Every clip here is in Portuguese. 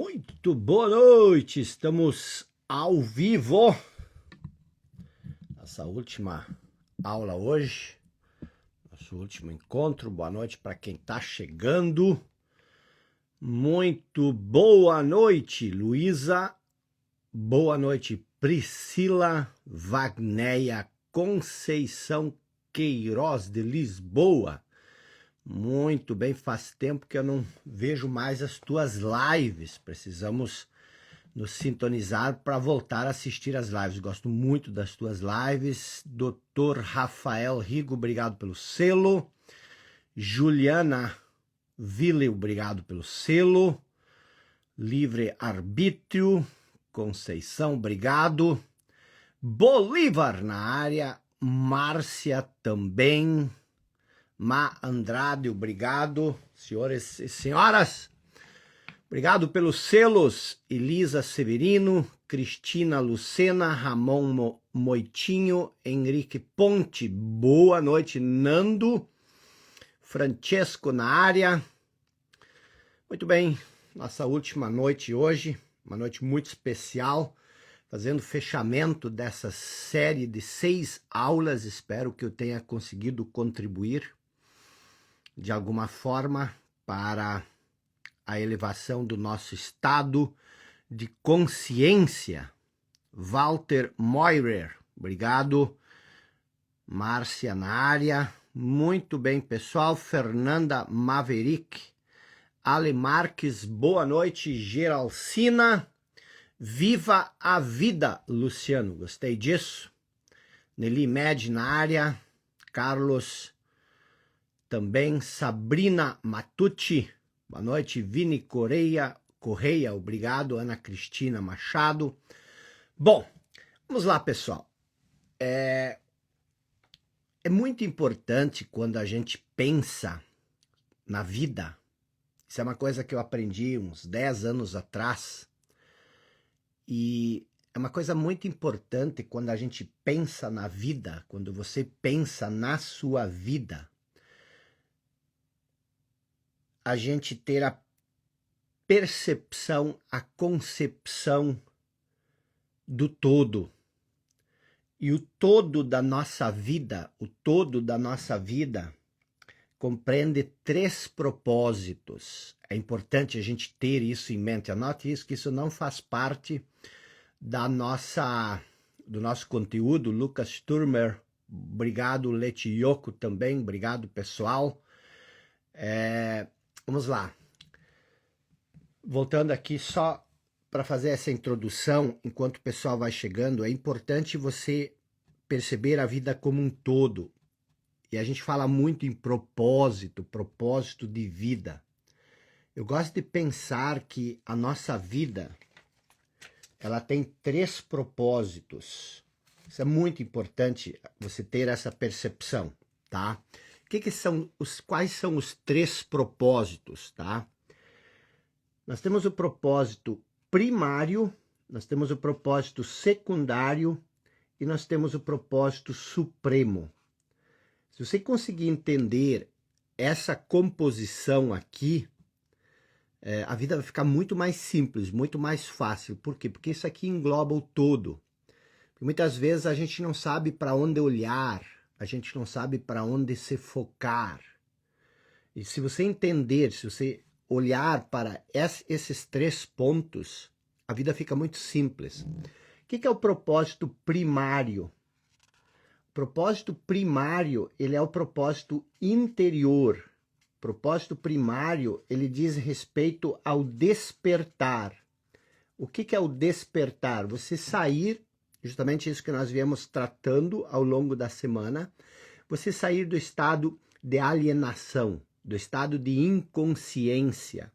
Muito boa noite, estamos ao vivo. Nossa última aula hoje, nosso último encontro. Boa noite para quem está chegando. Muito boa noite, Luísa. Boa noite, Priscila, Wagneia, Conceição Queiroz de Lisboa. Muito bem, faz tempo que eu não vejo mais as tuas lives. Precisamos nos sintonizar para voltar a assistir as lives. Gosto muito das tuas lives. Dr. Rafael Rigo, obrigado pelo selo. Juliana Ville, obrigado pelo selo. Livre Arbítrio, Conceição, obrigado. Bolívar na área. Márcia também. Ma Andrade, obrigado. Senhores e senhoras, obrigado pelos selos. Elisa Severino, Cristina Lucena, Ramon Moitinho, Henrique Ponte, boa noite. Nando, Francesco na área. Muito bem, nossa última noite hoje, uma noite muito especial, fazendo fechamento dessa série de 6 aulas. Espero que eu tenha conseguido contribuir de alguma forma para a elevação do nosso estado de consciência. Walter Moirer, obrigado. Márcia na área, muito bem, pessoal. Fernanda Maverick, Ale Marques, boa noite. Geralcina, viva a vida, Luciano, gostei disso. Nelly Med na área, Carlos também, Sabrina Matucci, boa noite. Vini Correia, obrigado. Ana Cristina Machado. Bom, vamos lá, pessoal. É muito importante quando a gente pensa na vida. Isso é uma coisa que eu aprendi uns 10 anos atrás. E é uma coisa muito importante quando a gente pensa na vida, quando você pensa na sua vida, a gente ter a percepção, a concepção do todo. E o todo da nossa vida, compreende 3 propósitos. É importante a gente ter isso em mente. Anote isso, que isso não faz parte do nosso conteúdo. Lucas Turmer, obrigado. Letioco também, obrigado, pessoal. Vamos lá. Voltando aqui só para fazer essa introdução, enquanto o pessoal vai chegando, é importante você perceber a vida como um todo. E a gente fala muito em propósito de vida. Eu gosto de pensar que a nossa vida, ela tem 3 propósitos. Isso é muito importante, você ter essa percepção, tá? Quais são os 3 propósitos, tá? Nós temos o propósito primário, nós temos o propósito secundário e nós temos o propósito supremo. Se você conseguir entender essa composição aqui, a vida vai ficar muito mais simples, muito mais fácil. Por quê? Porque isso aqui engloba o todo. Porque muitas vezes a gente não sabe para onde olhar, a gente não sabe para onde se focar. E se você entender, se você olhar para esses 3 pontos, a vida fica muito simples. O que é o propósito primário? O propósito primário, ele é o propósito interior. O propósito primário, ele diz respeito ao despertar. O que é o despertar? Você sair, justamente isso que nós viemos tratando ao longo da semana, você sair do estado de alienação, do estado de inconsciência,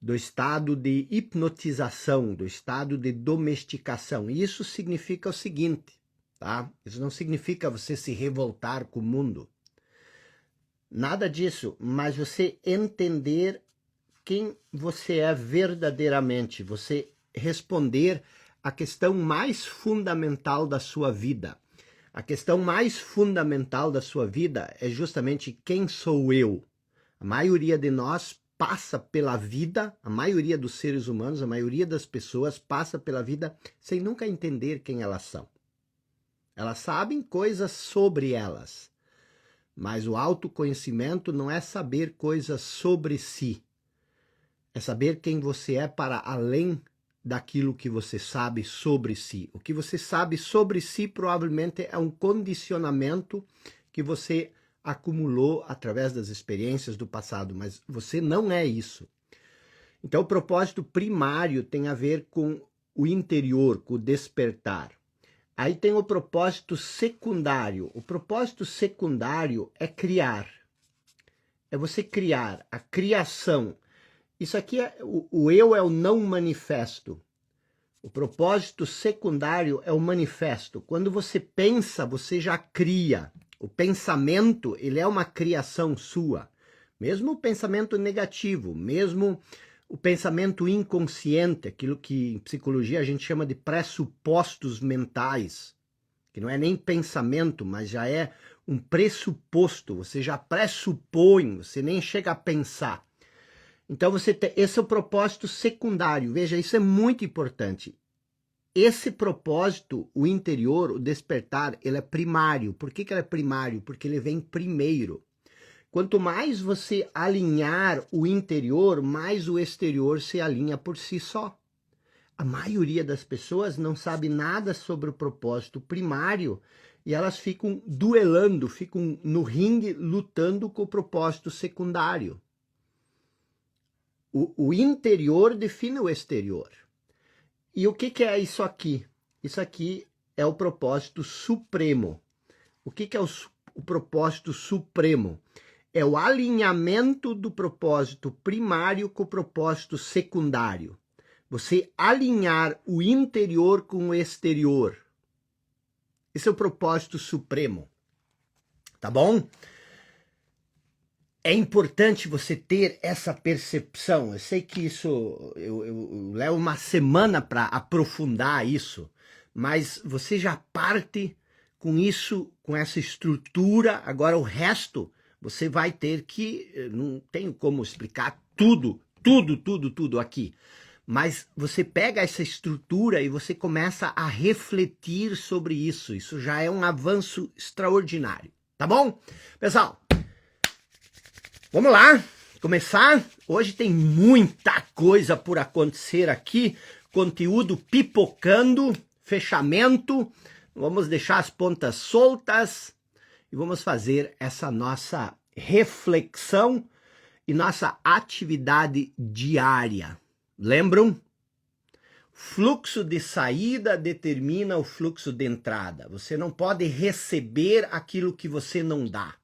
do estado de hipnotização, do estado de domesticação. E isso significa o seguinte, tá? Isso não significa você se revoltar com o mundo. Nada disso, mas você entender quem você é verdadeiramente, você responder a questão mais fundamental da sua vida. A questão mais fundamental da sua vida é justamente quem sou eu. A maioria de nós passa pela vida, a maioria dos seres humanos, a maioria das pessoas passa pela vida sem nunca entender quem elas são. Elas sabem coisas sobre elas, mas o autoconhecimento não é saber coisas sobre si. É saber quem você é para além daquilo que você sabe sobre si. O que você sabe sobre si provavelmente é um condicionamento que você acumulou através das experiências do passado, mas você não é isso. Então o propósito primário tem a ver com o interior, com o despertar. Aí tem o propósito secundário. O propósito secundário é criar. É você criar, a criação. Isso aqui é o eu é o não manifesto. O propósito secundário é o manifesto. Quando você pensa, você já cria. O pensamento, ele é uma criação sua. Mesmo o pensamento negativo, mesmo o pensamento inconsciente, aquilo que em psicologia a gente chama de pressupostos mentais, que não é nem pensamento, mas já é um pressuposto, você já pressupõe, você nem chega a pensar. Então esse é o propósito secundário. Veja, isso é muito importante. Esse propósito, o interior, o despertar, ele é primário. Por que ele é primário? Porque ele vem primeiro. Quanto mais você alinhar o interior, mais o exterior se alinha por si só. A maioria das pessoas não sabe nada sobre o propósito primário e elas ficam duelando, ficam no ringue lutando com o propósito secundário. O interior define o exterior. E o que é isso aqui? Isso aqui é o propósito supremo. O que é o propósito supremo? É o alinhamento do propósito primário com o propósito secundário. Você alinhar o interior com o exterior. Esse é o propósito supremo. Tá bom? É importante você ter essa percepção. Eu sei que isso, eu levo uma semana para aprofundar isso, mas você já parte com isso, com essa estrutura. Agora o resto, você vai ter que, não tenho como explicar tudo aqui, mas você pega essa estrutura e você começa a refletir sobre isso. Isso já é um avanço extraordinário, tá bom? Pessoal, vamos lá, começar. Hoje tem muita coisa por acontecer aqui, conteúdo pipocando, fechamento. Vamos deixar as pontas soltas e vamos fazer essa nossa reflexão e nossa atividade diária. Lembram? Fluxo de saída determina o fluxo de entrada. Você não pode receber aquilo que você não dá.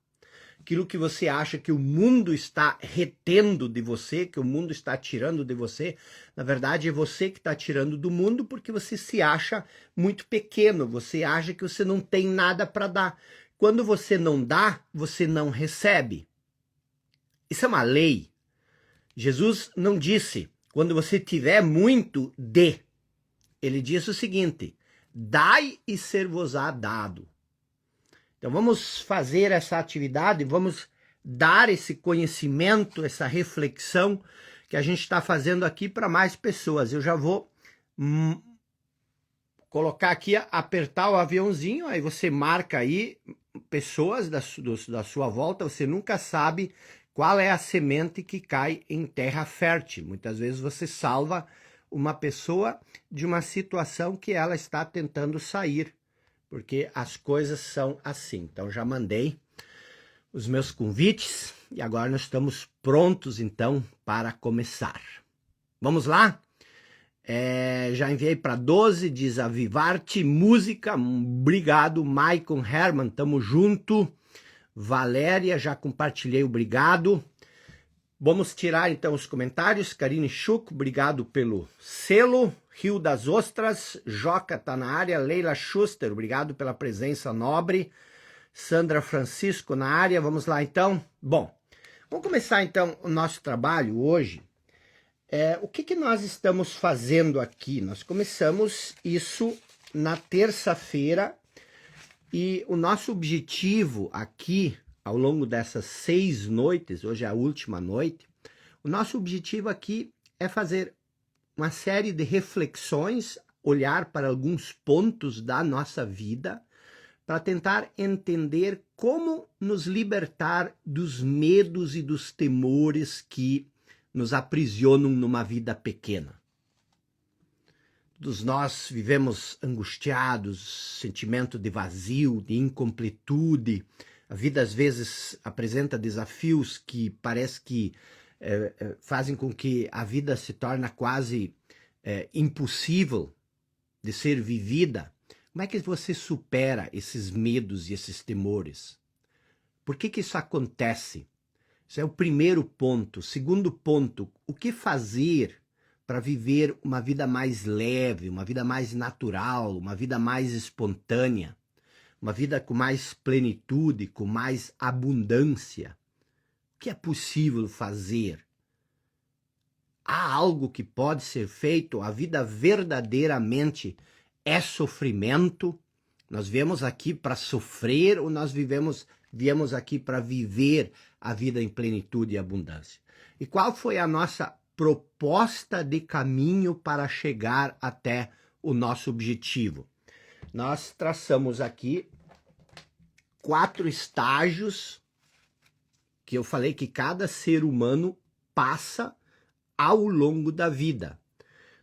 Aquilo que você acha que o mundo está retendo de você, que o mundo está tirando de você, na verdade é você que está tirando do mundo porque você se acha muito pequeno, você acha que você não tem nada para dar. Quando você não dá, você não recebe. Isso é uma lei. Jesus não disse, quando você tiver muito, dê. Ele disse o seguinte, dai e ser-vos-á dado. Então vamos fazer essa atividade, vamos dar esse conhecimento, essa reflexão que a gente está fazendo aqui para mais pessoas. Eu já vou colocar aqui, apertar o aviãozinho, aí você marca aí pessoas da sua volta, você nunca sabe qual é a semente que cai em terra fértil. Muitas vezes você salva uma pessoa de uma situação que ela está tentando sair. Porque as coisas são assim. Então já mandei os meus convites e agora nós estamos prontos então para começar. Vamos lá? Já enviei para 12, diz a Vivarte Música, obrigado. Maicon Herman, tamo junto. Valéria, já compartilhei, obrigado. Vamos tirar então os comentários. Karine Schuch, obrigado pelo selo. Rio das Ostras, Joca tá na área. Leila Schuster, obrigado pela presença nobre. Sandra Francisco na área. Vamos lá então. Bom, vamos começar então o nosso trabalho hoje. O que nós estamos fazendo aqui? Nós começamos isso na terça-feira e o nosso objetivo aqui, ao longo dessas 6 noites, hoje é a última noite, O nosso objetivo aqui é fazer uma série de reflexões, olhar para alguns pontos da nossa vida, para tentar entender como nos libertar dos medos e dos temores que nos aprisionam numa vida pequena. Todos nós vivemos angustiados, sentimento de vazio, de incompletude. A vida às vezes apresenta desafios que parece que fazem com que a vida se torne quase impossível de ser vivida. Como é que você supera esses medos e esses temores? Por que isso acontece? Esse é o primeiro ponto. Segundo ponto, o que fazer para viver uma vida mais leve, uma vida mais natural, uma vida mais espontânea, uma vida com mais plenitude, com mais abundância? O que é possível fazer? Há algo que pode ser feito? A vida verdadeiramente é sofrimento? Nós viemos aqui para sofrer ou nós viemos aqui para viver a vida em plenitude e abundância? E qual foi a nossa proposta de caminho para chegar até o nosso objetivo? Nós traçamos aqui 4 estágios que eu falei que cada ser humano passa ao longo da vida.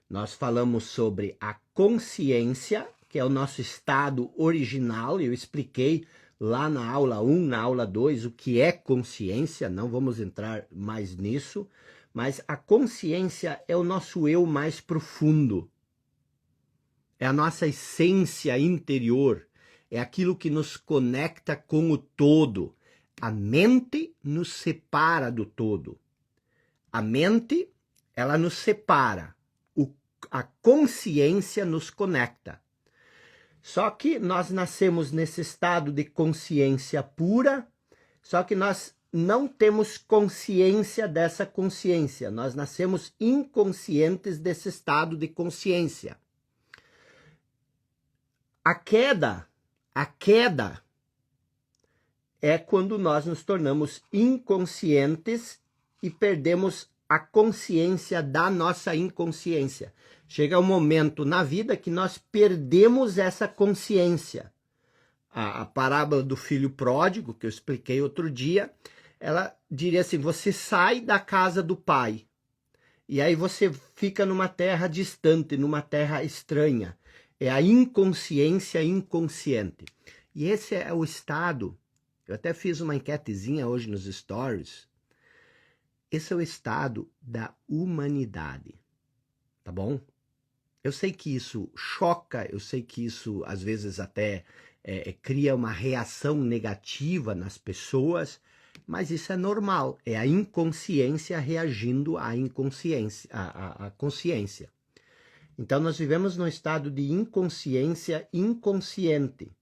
Nós falamos sobre a consciência, que é o nosso estado original. Eu expliquei lá na aula 1, na aula 2, o que é consciência, não vamos entrar mais nisso, mas a consciência é o nosso eu mais profundo, é a nossa essência interior, é aquilo que nos conecta com o todo. A mente nos separa do todo. A mente, ela nos separa. A consciência nos conecta. Só que nós nascemos nesse estado de consciência pura, só que nós não temos consciência dessa consciência. Nós nascemos inconscientes desse estado de consciência. A queda é quando nós nos tornamos inconscientes e perdemos a consciência da nossa inconsciência. Chega um momento na vida que nós perdemos essa consciência. A parábola do filho pródigo, que eu expliquei outro dia, ela diria assim: você sai da casa do pai, e aí você fica numa terra distante, numa terra estranha. É a inconsciência inconsciente. E esse é o estado, eu até fiz uma enquetezinha hoje nos stories, esse é o estado da humanidade, tá bom? Eu sei que isso choca, eu sei que isso às vezes até cria uma reação negativa nas pessoas, mas isso é normal, é a inconsciência reagindo à inconsciência, à consciência. Então nós vivemos num estado de inconsciência inconsciente.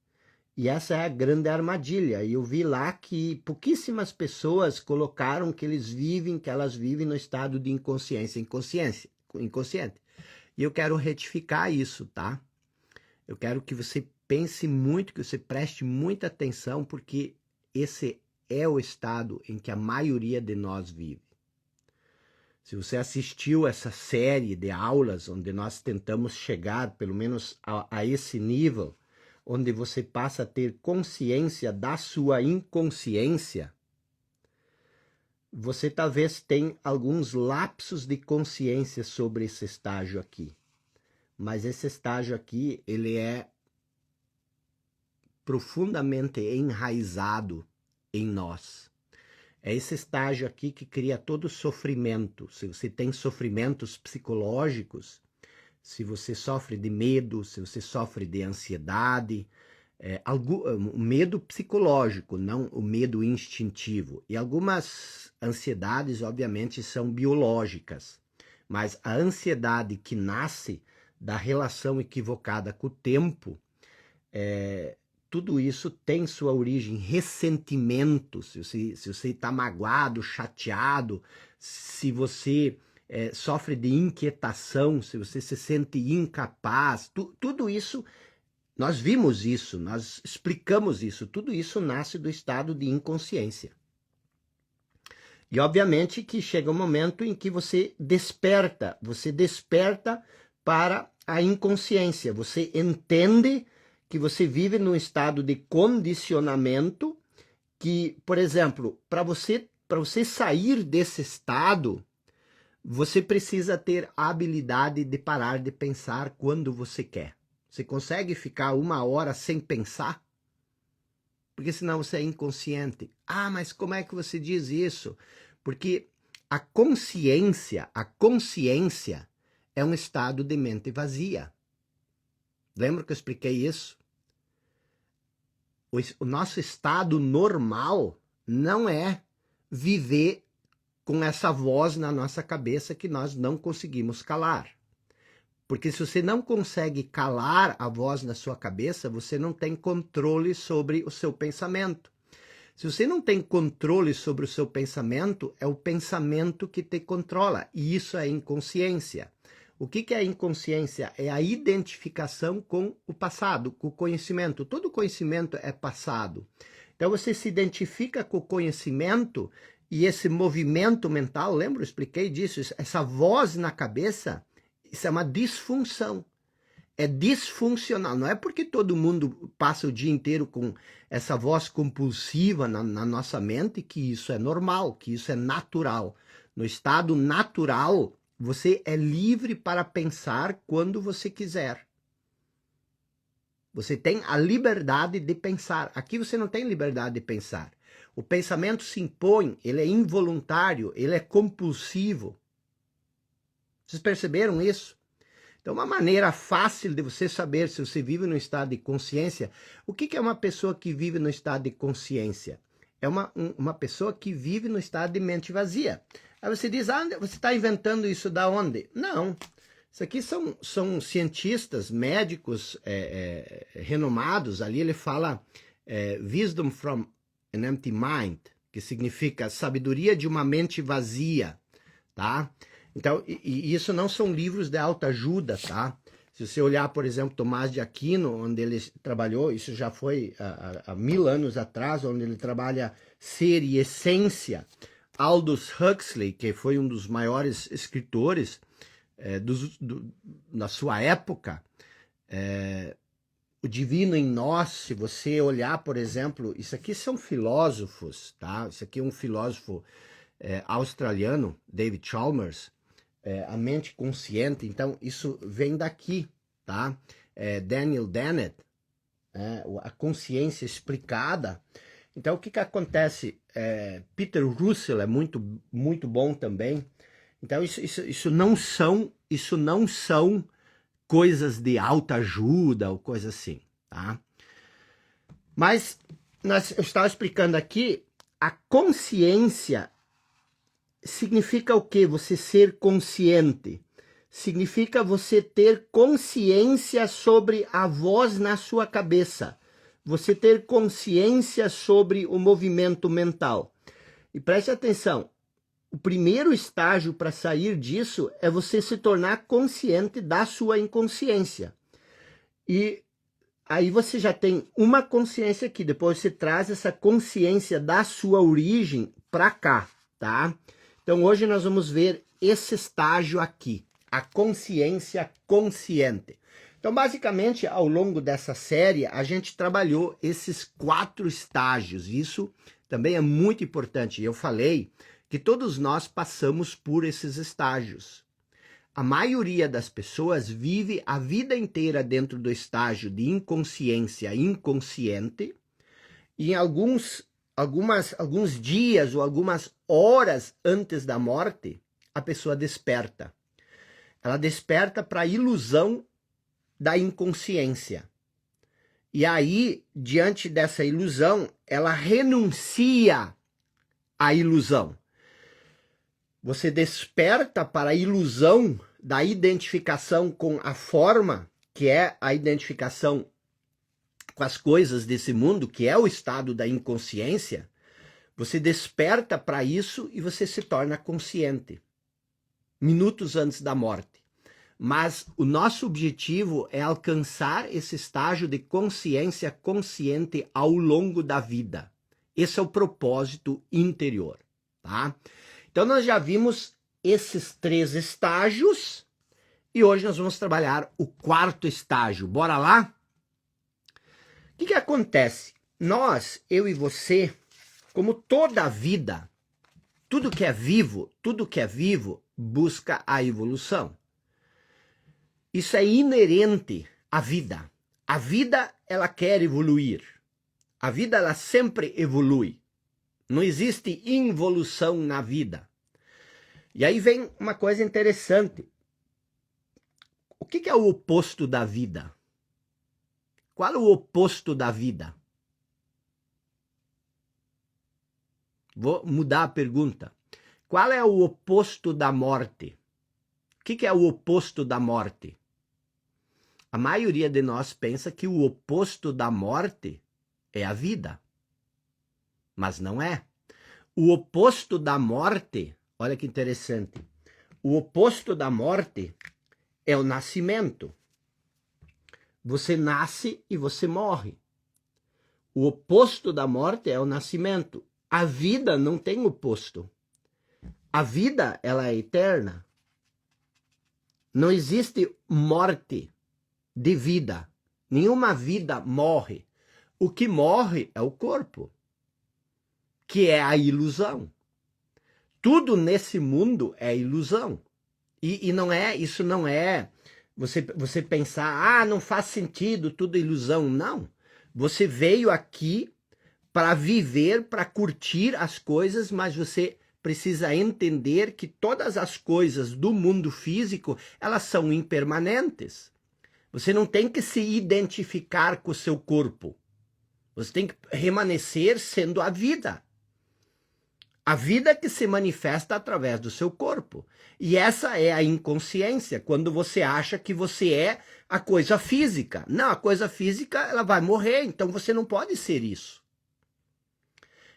E essa é a grande armadilha. E eu vi lá que pouquíssimas pessoas colocaram que elas vivem no estado de inconsciência inconsciente. E eu quero retificar isso, tá? Eu quero que você pense muito, que você preste muita atenção, porque esse é o estado em que a maioria de nós vive. Se você assistiu essa série de aulas onde nós tentamos chegar pelo menos a esse nível, onde você passa a ter consciência da sua inconsciência, você talvez tenha alguns lapsos de consciência sobre esse estágio aqui. Mas esse estágio aqui, ele é profundamente enraizado em nós. É esse estágio aqui que cria todo o sofrimento. Se você tem sofrimentos psicológicos, se você sofre de medo, se você sofre de ansiedade, medo psicológico, não o medo instintivo. E algumas ansiedades, obviamente, são biológicas, mas a ansiedade que nasce da relação equivocada com o tempo, tudo isso tem sua origem em ressentimento. Se você está magoado, chateado, se você sofre de inquietação, se você se sente incapaz, tudo isso, nós vimos isso, nós explicamos isso, tudo isso nasce do estado de inconsciência. E obviamente que chega um momento em que você desperta para a inconsciência, você entende que você vive num estado de condicionamento que, por exemplo, para você sair desse estado, você precisa ter a habilidade de parar de pensar quando você quer. Você consegue ficar 1 hora sem pensar? Porque senão você é inconsciente. Ah, mas como é que você diz isso? Porque a consciência é um estado de mente vazia. Lembra que eu expliquei isso? O nosso estado normal não é viver com essa voz na nossa cabeça que nós não conseguimos calar. Porque se você não consegue calar a voz na sua cabeça, você não tem controle sobre o seu pensamento. Se você não tem controle sobre o seu pensamento, é o pensamento que te controla. E isso é inconsciência. O que é inconsciência? É a identificação com o passado, com o conhecimento. Todo conhecimento é passado. Então você se identifica com o conhecimento e esse movimento mental, lembra? Eu expliquei disso. Essa voz na cabeça, isso é uma disfunção. É disfuncional. Não é porque todo mundo passa o dia inteiro com essa voz compulsiva na nossa mente que isso é normal, que isso é natural. No estado natural, você é livre para pensar quando você quiser. Você tem a liberdade de pensar. Aqui você não tem liberdade de pensar. O pensamento se impõe, ele é involuntário, ele é compulsivo. Vocês perceberam isso? Então, uma maneira fácil de você saber se você vive no estado de consciência. O que é uma pessoa que vive no estado de consciência? É uma pessoa que vive no estado de mente vazia. Aí você diz, você está inventando isso da onde? Não. Isso aqui são cientistas, médicos renomados. Ali ele fala wisdom from an empty mind, que significa sabedoria de uma mente vazia, tá? Então, e isso não são livros de autoajuda, tá? Se você olhar, por exemplo, Tomás de Aquino, onde ele trabalhou, isso já foi há 1000 anos atrás, onde ele trabalha ser e essência. Aldous Huxley, que foi um dos maiores escritores na sua época, o divino em nós, se você olhar, por exemplo, isso aqui são filósofos, tá? Isso aqui é um filósofo australiano, David Chalmers, a mente consciente, então isso vem daqui, tá? Daniel Dennett, a consciência explicada. Então o que acontece? Peter Russell é muito bom também. Então isso não são coisas de autoajuda ou coisa assim, tá? Mas eu estava explicando aqui, a consciência significa o quê? Você ser consciente. Significa você ter consciência sobre a voz na sua cabeça. Você ter consciência sobre o movimento mental. E preste atenção, o primeiro estágio para sair disso é você se tornar consciente da sua inconsciência. E aí você já tem uma consciência aqui, depois você traz essa consciência da sua origem para cá, tá? Então hoje nós vamos ver esse estágio aqui, a consciência consciente. Então basicamente ao longo dessa série a gente trabalhou esses 4 estágios, isso também é muito importante. Eu falei que todos nós passamos por esses estágios. A maioria das pessoas vive a vida inteira dentro do estágio de inconsciência inconsciente e em alguns dias ou algumas horas antes da morte, a pessoa desperta. Ela desperta para a ilusão da inconsciência. E aí, diante dessa ilusão, ela renuncia à ilusão. Você desperta para a ilusão da identificação com a forma, que é a identificação com as coisas desse mundo, que é o estado da inconsciência. Você desperta para isso e você se torna consciente, minutos antes da morte. Mas o nosso objetivo é alcançar esse estágio de consciência consciente ao longo da vida. Esse é o propósito interior, tá? Então nós já vimos esses 3 estágios e hoje nós vamos trabalhar o 4º estágio. Bora lá? O que acontece? Nós, eu e você, como toda a vida, tudo que é vivo busca a evolução. Isso é inerente à vida. A vida, ela quer evoluir. A vida, ela sempre evolui. Não existe involução na vida. E aí vem uma coisa interessante. O que é o oposto da vida? Qual é o oposto da vida? Vou mudar a pergunta. Qual é o oposto da morte? O que é o oposto da morte? A maioria de nós pensa que o oposto da morte é a vida. Mas não é. O oposto da morte, olha que interessante. O oposto da morte é o nascimento. Você nasce e você morre. O oposto da morte é o nascimento. A vida não tem oposto. A vida, ela é eterna. Não existe morte de vida. Nenhuma vida morre. O que morre é o corpo, que é a ilusão. Tudo nesse mundo é ilusão. E não é, isso não é você pensar, não faz sentido, tudo é ilusão. Não. Você veio aqui para viver, para curtir as coisas, mas você precisa entender que todas as coisas do mundo físico, elas são impermanentes. Você não tem que se identificar com o seu corpo. Você tem que permanecer sendo a vida. A vida que se manifesta através do seu corpo. E essa é a inconsciência, quando você acha que você é a coisa física. Não, a coisa física, ela vai morrer, então você não pode ser isso.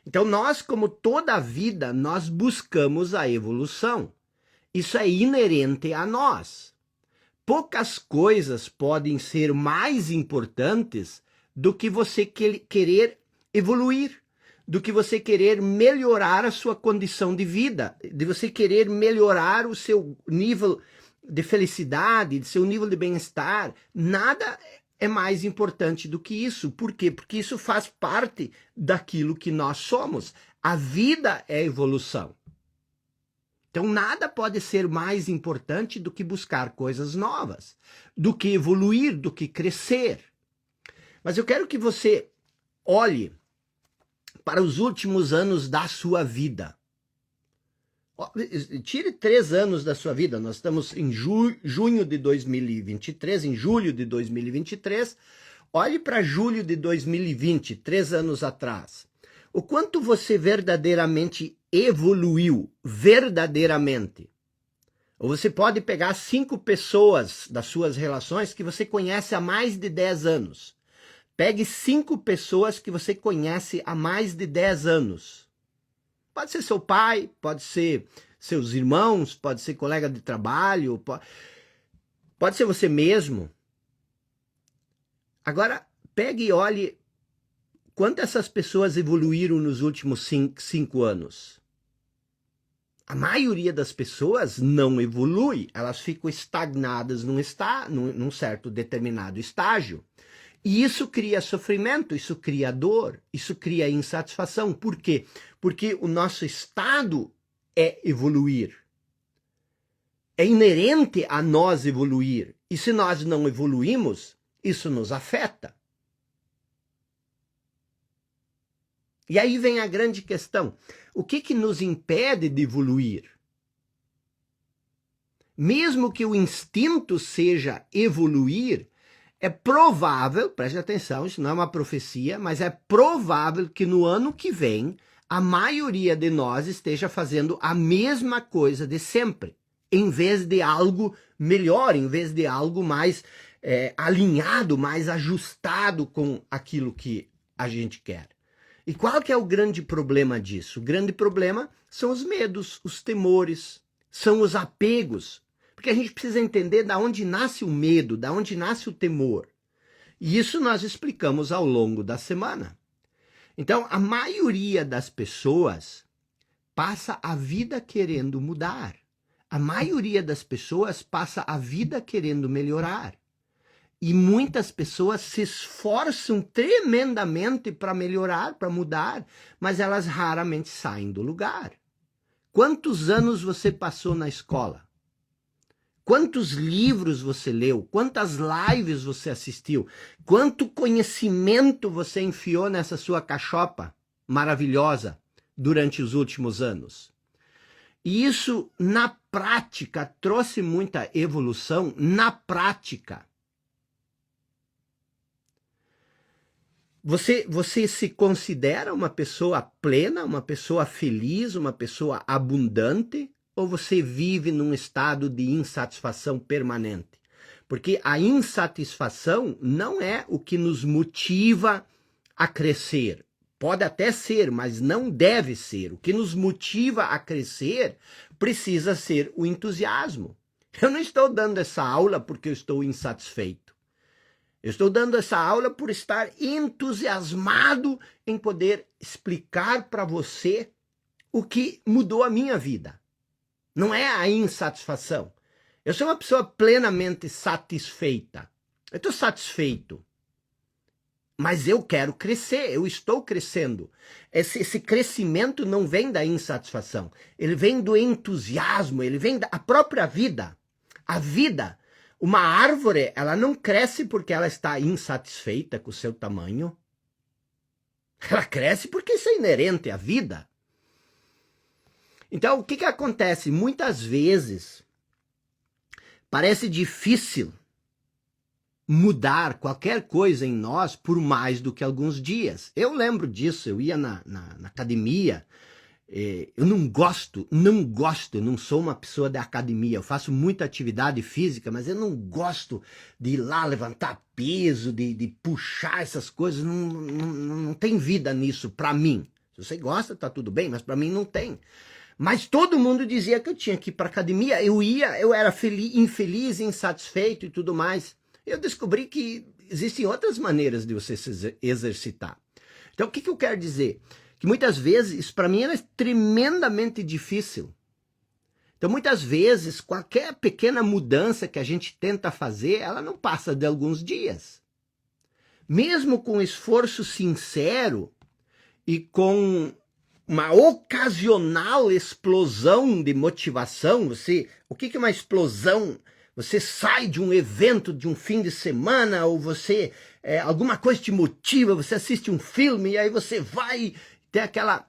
Então nós, como toda a vida, nós buscamos a evolução. Isso é inerente a nós. Poucas coisas podem ser mais importantes do que você querer evoluir, do que você querer melhorar a sua condição de vida, de você querer melhorar o seu nível de felicidade, de seu nível de bem-estar. Nada é mais importante do que isso. Por quê? Porque isso faz parte daquilo que nós somos. A vida é evolução. Então nada pode ser mais importante do que buscar coisas novas, do que evoluir, do que crescer. Mas eu quero que você olhe para os últimos anos da sua vida. Tire 3 anos da sua vida. Nós estamos em junho de 2023, em julho de 2023. Olhe para julho de 2020, 3 anos atrás. O quanto você verdadeiramente evoluiu, verdadeiramente. Ou você pode pegar 5 pessoas das suas relações que você conhece há mais de 10 anos. Pegue 5 pessoas que você conhece há mais de 10 anos. Pode ser seu pai, pode ser seus irmãos, pode ser colega de trabalho, pode ser você mesmo. Agora, pegue e olhe quanto essas pessoas evoluíram nos últimos 5 anos. A maioria das pessoas não evolui, elas ficam estagnadas num certo determinado estágio. E isso cria sofrimento, isso cria dor, isso cria insatisfação. Por quê? Porque o nosso estado é evoluir. É inerente a nós evoluir. E se nós não evoluímos, isso nos afeta. E aí vem a grande questão. O que nos impede de evoluir? Mesmo que o instinto seja evoluir, é provável, preste atenção, isso não é uma profecia, mas é provável que no ano que vem a maioria de nós esteja fazendo a mesma coisa de sempre, em vez de algo melhor, em vez de algo mais alinhado, mais ajustado com aquilo que a gente quer. E qual que é o grande problema disso? O grande problema são os medos, os temores, são os apegos. Porque a gente precisa entender de onde nasce o medo, de onde nasce o temor. E isso nós explicamos ao longo da semana. Então, a maioria das pessoas passa a vida querendo mudar. A maioria das pessoas passa a vida querendo melhorar. E muitas pessoas se esforçam tremendamente para melhorar, para mudar, mas elas raramente saem do lugar. Quantos anos você passou na escola? Quantos livros você leu? Quantas lives você assistiu? Quanto conhecimento você enfiou nessa sua cachopa maravilhosa durante os últimos anos? E isso, na prática, trouxe muita evolução na prática. Você se considera uma pessoa plena, uma pessoa feliz, uma pessoa abundante? Ou você vive num estado de insatisfação permanente? Porque a insatisfação não é o que nos motiva a crescer. Pode até ser, mas não deve ser. O que nos motiva a crescer precisa ser o entusiasmo. Eu não estou dando essa aula porque eu estou insatisfeito. Eu estou dando essa aula por estar entusiasmado em poder explicar para você o que mudou a minha vida. Não é a insatisfação. Eu sou uma pessoa plenamente satisfeita. Eu estou satisfeito. Mas eu quero crescer, eu estou crescendo. Esse crescimento não vem da insatisfação. Ele vem do entusiasmo, ele vem da própria vida. A vida, uma árvore, ela não cresce porque ela está insatisfeita com o seu tamanho. Ela cresce porque isso é inerente à vida. Então, o que acontece? Muitas vezes, parece difícil mudar qualquer coisa em nós por mais do que alguns dias. Eu lembro disso, eu ia na academia, eu não gosto, eu não sou uma pessoa da academia, eu faço muita atividade física, mas eu não gosto de ir lá levantar peso, de puxar essas coisas, não tem vida nisso para mim. Se você gosta, tá tudo bem, mas para mim não tem. Mas todo mundo dizia que eu tinha que ir para academia, eu era infeliz, insatisfeito e tudo mais. Eu descobri que existem outras maneiras de você se exercitar. Então, o que eu quero dizer? Que muitas vezes, isso para mim era tremendamente difícil. Então, muitas vezes, qualquer pequena mudança que a gente tenta fazer, ela não passa de alguns dias. Mesmo com esforço sincero e com uma ocasional explosão de motivação, o que é uma explosão? Você sai de um evento, de um fim de semana, ou você, alguma coisa te motiva, você assiste um filme, e aí você vai ter aquela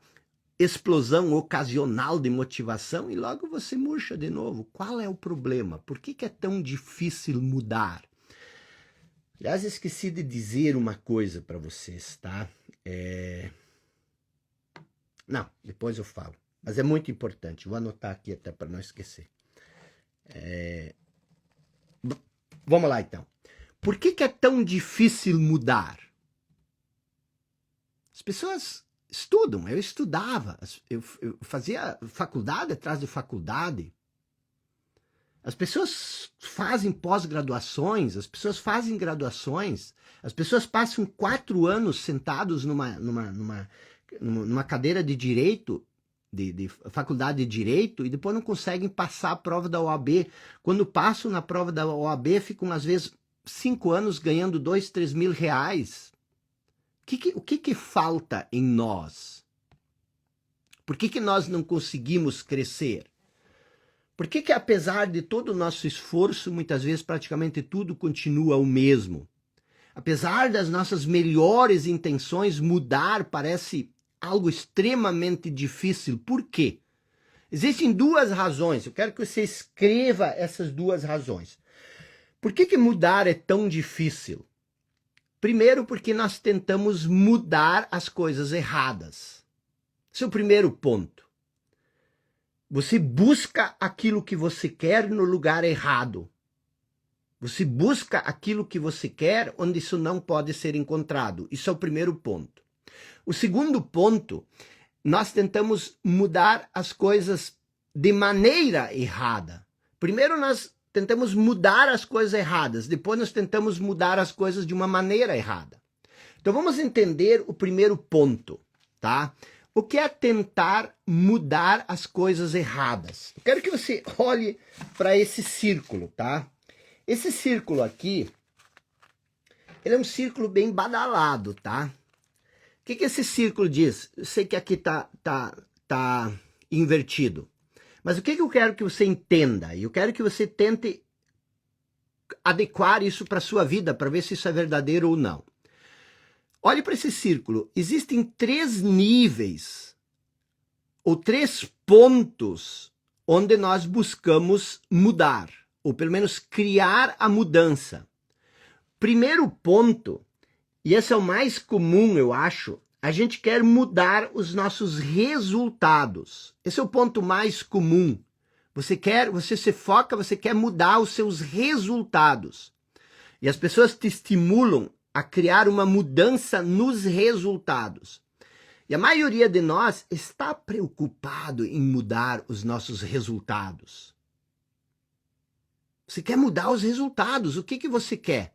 explosão ocasional de motivação, e logo você murcha de novo. Qual é o problema? Por que é tão difícil mudar? Aliás, esqueci de dizer uma coisa para vocês, tá? Não, depois eu falo. Mas é muito importante. Vou anotar aqui até para não esquecer. Vamos lá, então. Por que é tão difícil mudar? As pessoas estudam. Eu estudava. Eu fazia faculdade atrás de faculdade. As pessoas fazem pós-graduações. As pessoas fazem graduações. As pessoas passam 4 anos sentados numa cadeira de direito, de faculdade de direito, e depois não conseguem passar a prova da OAB. Quando passam na prova da OAB, ficam às vezes 5 anos ganhando 2, 3 mil reais. O que falta em nós? Por que nós não conseguimos crescer? Por que apesar de todo o nosso esforço, muitas vezes praticamente tudo continua o mesmo? Apesar das nossas melhores intenções, mudar parece algo extremamente difícil. Por quê? Existem 2 razões. Eu quero que você escreva essas 2 razões. Por que mudar é tão difícil? Primeiro, porque nós tentamos mudar as coisas erradas. Esse é o primeiro ponto. Você busca aquilo que você quer no lugar errado. Você busca aquilo que você quer onde isso não pode ser encontrado. Isso é o primeiro ponto. O segundo ponto, nós tentamos mudar as coisas de maneira errada. Primeiro nós tentamos mudar as coisas erradas, depois nós tentamos mudar as coisas de uma maneira errada. Então vamos entender o primeiro ponto, tá? O que é tentar mudar as coisas erradas? Eu quero que você olhe para esse círculo, tá? Esse círculo aqui, ele é um círculo bem badalado, tá? O que esse círculo diz? Eu sei que aqui tá invertido. Mas o que eu quero que você entenda? Eu quero que você tente adequar isso para a sua vida, para ver se isso é verdadeiro ou não. Olhe para esse círculo. Existem 3 níveis, ou 3 pontos, onde nós buscamos mudar, ou pelo menos criar a mudança. Primeiro ponto, e esse é o mais comum, eu acho, a gente quer mudar os nossos resultados. Esse é o ponto mais comum. Você se foca, você quer mudar os seus resultados. E as pessoas te estimulam a criar uma mudança nos resultados. E a maioria de nós está preocupado em mudar os nossos resultados. Você quer mudar os resultados. O que você quer?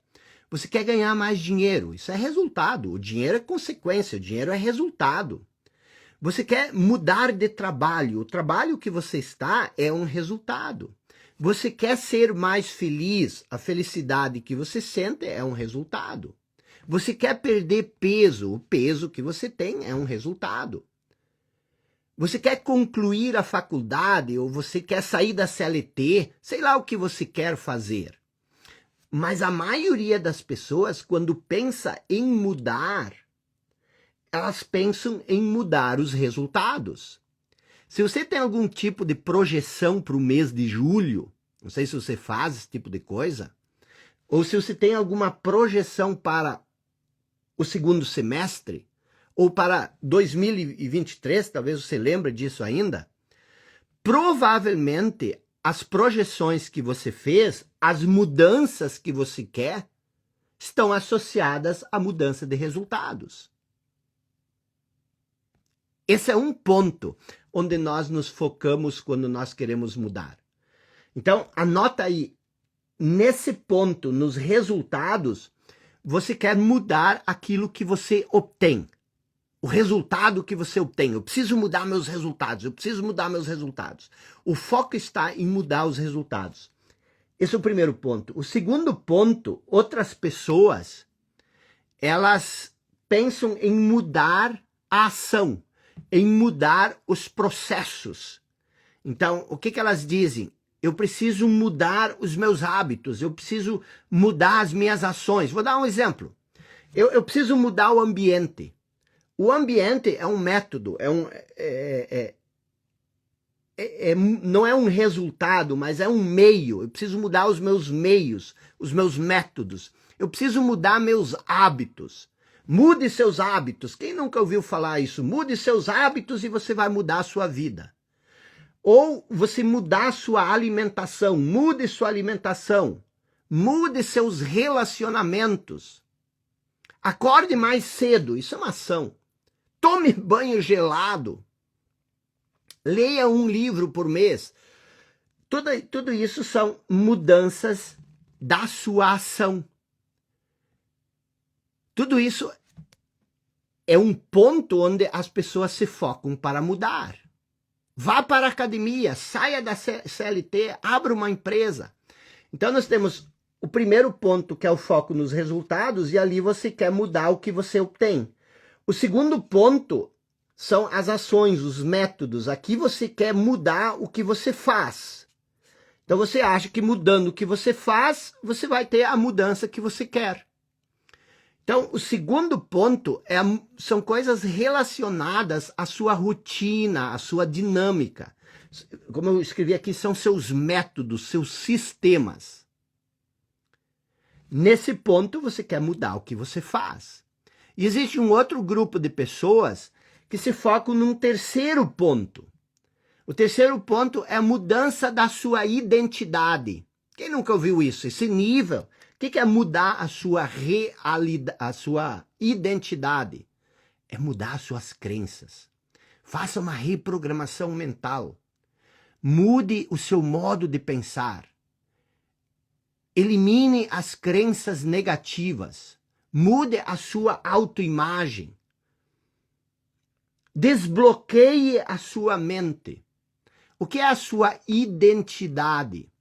Você quer ganhar mais dinheiro. Isso é resultado. O dinheiro é consequência, o dinheiro é resultado. Você quer mudar de trabalho. O trabalho que você está é um resultado. Você quer ser mais feliz. A felicidade que você sente é um resultado. Você quer perder peso. O peso que você tem é um resultado. Você quer concluir a faculdade ou você quer sair da CLT. Sei lá o que você quer fazer. Mas a maioria das pessoas, quando pensa em mudar, elas pensam em mudar os resultados. Se você tem algum tipo de projeção para o mês de julho, não sei se você faz esse tipo de coisa, ou se você tem alguma projeção para o segundo semestre, ou para 2023, talvez você lembre disso ainda, provavelmente as projeções que você fez, as mudanças que você quer, estão associadas à mudança de resultados. Esse é um ponto onde nós nos focamos quando nós queremos mudar. Então, anota aí, nesse ponto, nos resultados, você quer mudar aquilo que você obtém. O resultado que você obtém. Eu preciso mudar meus resultados, eu preciso mudar meus resultados. O foco está em mudar os resultados. Esse é o primeiro ponto. O segundo ponto, outras pessoas, elas pensam em mudar a ação, em mudar os processos. Então, o que elas dizem? Eu preciso mudar os meus hábitos, eu preciso mudar as minhas ações. Vou dar um exemplo. Eu preciso mudar o ambiente. O ambiente é um método, não é um resultado, mas é um meio. Eu preciso mudar os meus meios, os meus métodos. Eu preciso mudar meus hábitos. Mude seus hábitos. Quem nunca ouviu falar isso? Mude seus hábitos e você vai mudar a sua vida. Ou você mudar a sua alimentação. Mude sua alimentação. Mude seus relacionamentos. Acorde mais cedo. Isso é uma ação. Tome banho gelado. Leia um livro por mês. Tudo isso são mudanças da sua ação. Tudo isso é um ponto onde as pessoas se focam para mudar. Vá para a academia, saia da CLT, abra uma empresa. Então nós temos o primeiro ponto, que é o foco nos resultados, e ali você quer mudar o que você obtém. O segundo ponto são as ações, os métodos. Aqui você quer mudar o que você faz. Então você acha que mudando o que você faz, você vai ter a mudança que você quer. Então, o segundo ponto são coisas relacionadas à sua rotina, à sua dinâmica. Como eu escrevi aqui, são seus métodos, seus sistemas. Nesse ponto, você quer mudar o que você faz. E existe um outro grupo de pessoas que se focam num terceiro ponto. O terceiro ponto é a mudança da sua identidade. Quem nunca ouviu isso? Esse nível. O que é mudar a sua realidade, a sua identidade? É mudar as suas crenças. Faça uma reprogramação mental. Mude o seu modo de pensar. Elimine as crenças negativas. Mude a sua autoimagem. Desbloqueie a sua mente. O que é a sua identidade?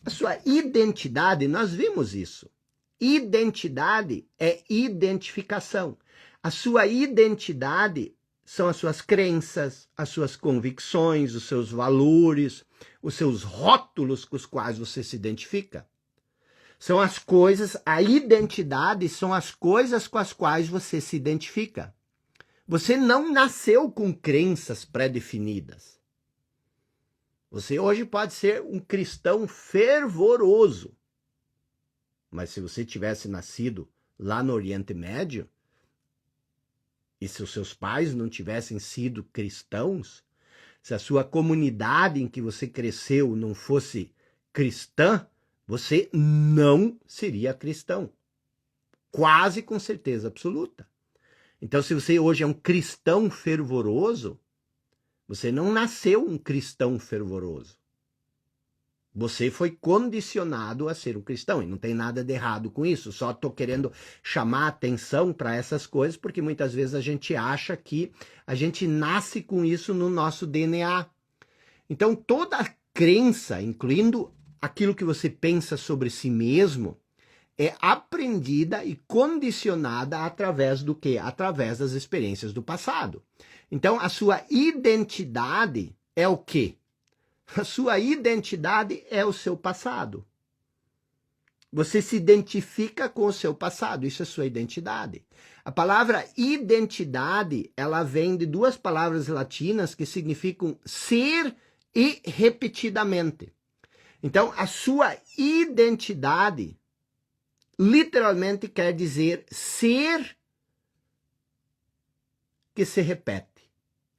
A sua identidade, nós vimos isso. Identidade é identificação. A sua identidade são as suas crenças, as suas convicções, os seus valores, os seus rótulos com os quais você se identifica. São as coisas, a identidade são as coisas com as quais você se identifica. Você não nasceu com crenças pré-definidas. Você hoje pode ser um cristão fervoroso. Mas se você tivesse nascido lá no Oriente Médio, e se os seus pais não tivessem sido cristãos, se a sua comunidade em que você cresceu não fosse cristã, você não seria cristão. Quase com certeza absoluta. Então, se você hoje é um cristão fervoroso, você não nasceu um cristão fervoroso. Você foi condicionado a ser um cristão, e não tem nada de errado com isso, só estou querendo chamar atenção para essas coisas, porque muitas vezes a gente acha que a gente nasce com isso no nosso DNA. Então, toda a crença, incluindo aquilo que você pensa sobre si mesmo, é aprendida e condicionada através do quê? Através das experiências do passado. Então, a sua identidade é o quê? A sua identidade é o seu passado. Você se identifica com o seu passado, isso é sua identidade. A palavra identidade, ela vem de duas palavras latinas que significam ser e repetidamente. Então, a sua identidade literalmente quer dizer ser que se repete.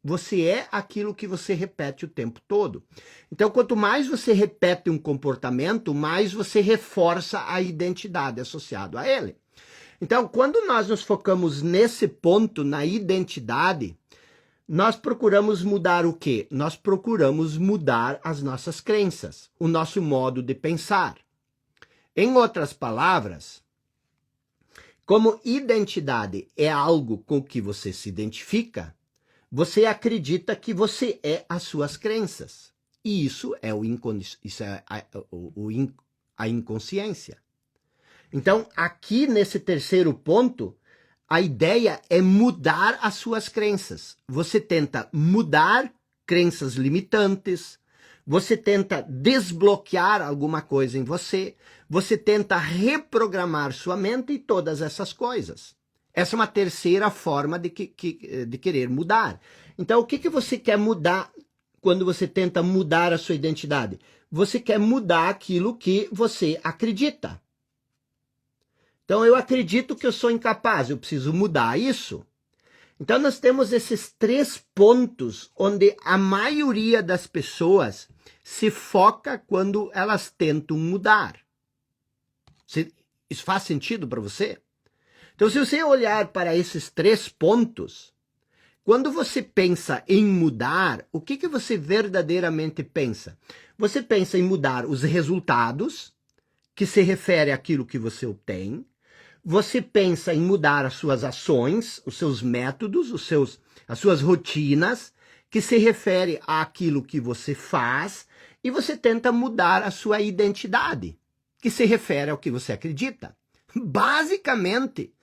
Você é aquilo que você repete o tempo todo. Então, quanto mais você repete um comportamento, mais você reforça a identidade associada a ele. Então, quando nós nos focamos nesse ponto, na identidade, nós procuramos mudar o quê? Nós procuramos mudar as nossas crenças, o nosso modo de pensar. Em outras palavras, como identidade é algo com que você se identifica, você acredita que você é as suas crenças. E isso é, a inconsciência. Então, aqui nesse terceiro ponto, a ideia é mudar as suas crenças. Você tenta mudar crenças limitantes, você tenta desbloquear alguma coisa em você, você tenta reprogramar sua mente e todas essas coisas. Essa é uma terceira forma de querer mudar. Então, o que você quer mudar quando você tenta mudar a sua identidade? Você quer mudar aquilo que você acredita. Então, eu acredito que eu sou incapaz, eu preciso mudar isso. Então, nós temos esses três pontos onde a maioria das pessoas se foca quando elas tentam mudar. Isso faz sentido para você? Então, se você olhar para esses três pontos, quando você pensa em mudar, o que você verdadeiramente pensa? Você pensa em mudar os resultados, que se refere àquilo que você obtém. Você pensa em mudar as suas ações, os seus métodos, as suas rotinas, que se refere àquilo que você faz. E você tenta mudar a sua identidade, que se refere ao que você acredita. Basicamente,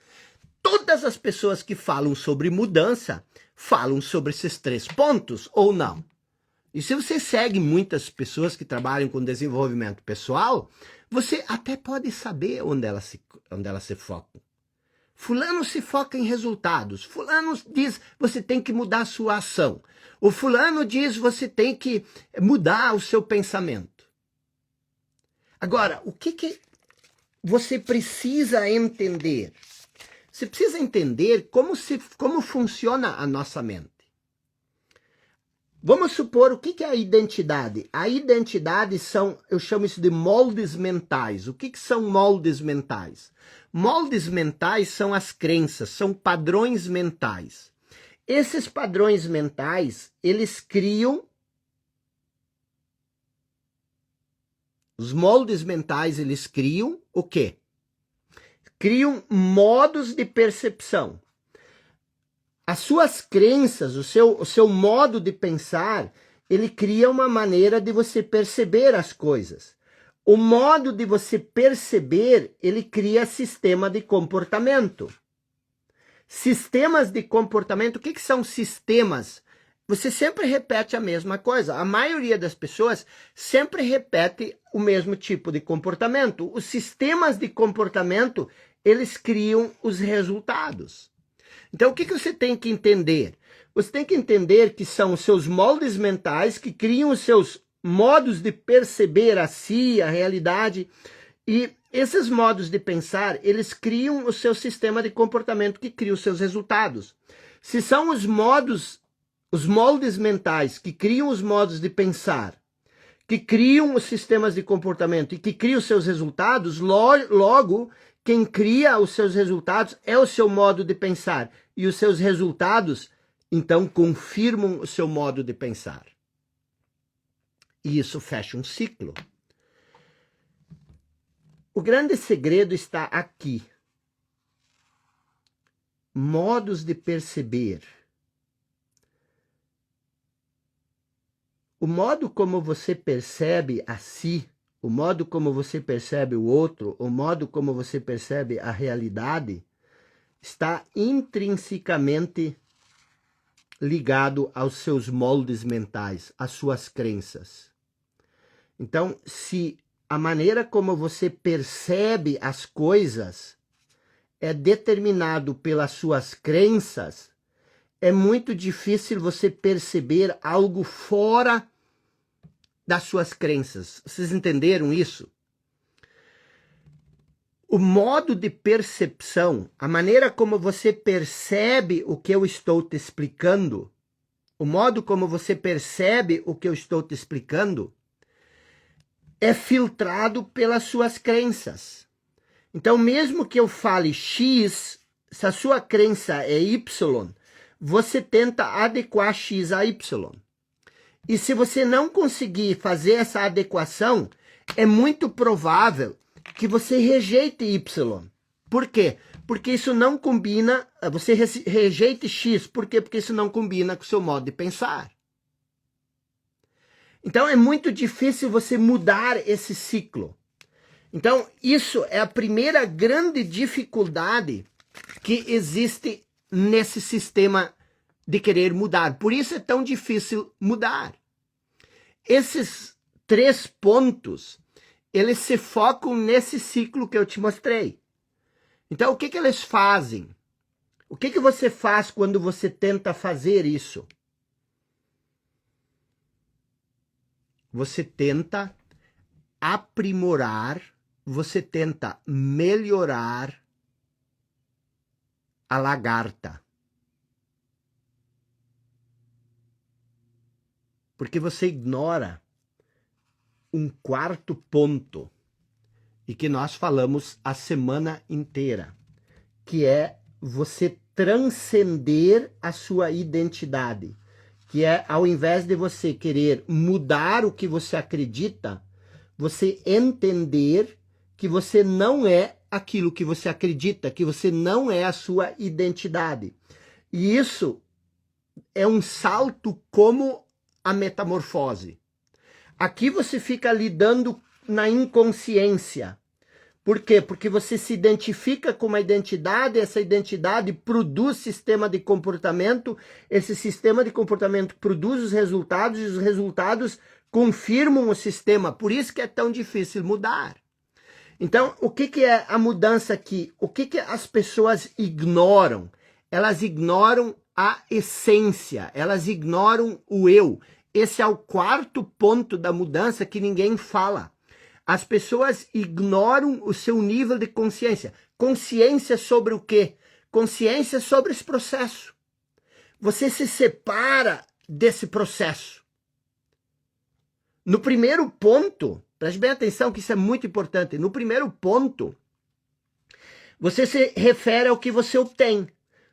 todas as pessoas que falam sobre mudança falam sobre esses três pontos ou não? E se você segue muitas pessoas que trabalham com desenvolvimento pessoal, você até pode saber onde elas se focam. Fulano se foca em resultados. Fulano diz você tem que mudar a sua ação. O fulano diz você tem que mudar o seu pensamento. Agora, o que você precisa entender? Você precisa entender como funciona a nossa mente. Vamos supor, o que é a identidade? A identidade são, eu chamo isso de moldes mentais. O que são moldes mentais? Moldes mentais são as crenças, são padrões mentais. Esses padrões mentais, eles criam... Os moldes mentais, eles criam o quê? Criam modos de percepção. As suas crenças, o seu modo de pensar, ele cria uma maneira de você perceber as coisas. O modo de você perceber, ele cria sistema de comportamento. Sistemas de comportamento, o que são sistemas? Você sempre repete a mesma coisa. A maioria das pessoas sempre repete o mesmo tipo de comportamento. Os sistemas de comportamento, eles criam os resultados. Então, o que você tem que entender? Você tem que entender que são os seus moldes mentais que criam os seus modos de perceber a si, a realidade. E esses modos de pensar, eles criam o seu sistema de comportamento que cria os seus resultados. Se são os moldes mentais que criam os modos de pensar, que criam os sistemas de comportamento e que criam os seus resultados, logo, quem cria os seus resultados é o seu modo de pensar. E os seus resultados, então, confirmam o seu modo de pensar. E isso fecha um ciclo. O grande segredo está aqui. Modos de perceber. O modo como você percebe a si, o modo como você percebe o outro, o modo como você percebe a realidade, está intrinsecamente ligado aos seus moldes mentais, às suas crenças. Então, se a maneira como você percebe as coisas é determinado pelas suas crenças, é muito difícil você perceber algo fora das suas crenças. Vocês entenderam isso? O modo de percepção, a maneira como você percebe o que eu estou te explicando, o modo como você percebe o que eu estou te explicando, é filtrado pelas suas crenças. Então, mesmo que eu fale X, se a sua crença é Y, você tenta adequar X a Y. E se você não conseguir fazer essa adequação, é muito provável que você rejeite Y. Por quê? Porque isso não combina, você rejeite X. Por quê? Porque isso não combina com o seu modo de pensar. Então, é muito difícil você mudar esse ciclo. Então, isso é a primeira grande dificuldade que existe nesse sistema de querer mudar. Por isso é tão difícil mudar. Esses 3 pontos, eles se focam nesse ciclo que eu te mostrei. Então, o que eles fazem? O que você faz quando você tenta fazer isso? Você tenta aprimorar, você tenta melhorar a lagarta. Porque você ignora um 4º ponto e que nós falamos a semana inteira, que é você transcender a sua identidade, que é, ao invés de você querer mudar o que você acredita, você entender que você não é aquilo que você acredita, que você não é a sua identidade. E isso é um salto como a metamorfose. Aqui você fica lidando na inconsciência. Por quê? Porque você se identifica com uma identidade, essa identidade produz sistema de comportamento, esse sistema de comportamento produz os resultados, e os resultados confirmam o sistema. Por isso que é tão difícil mudar. Então, o que é a mudança aqui? O que as pessoas ignoram? Elas ignoram a essência, elas ignoram o eu. Esse é o 4º ponto da mudança que ninguém fala. As pessoas ignoram o seu nível de consciência. Consciência sobre o quê? Consciência sobre esse processo. Você se separa desse processo. No primeiro ponto, preste bem atenção que isso é muito importante. No primeiro ponto, você se refere ao que você obtém.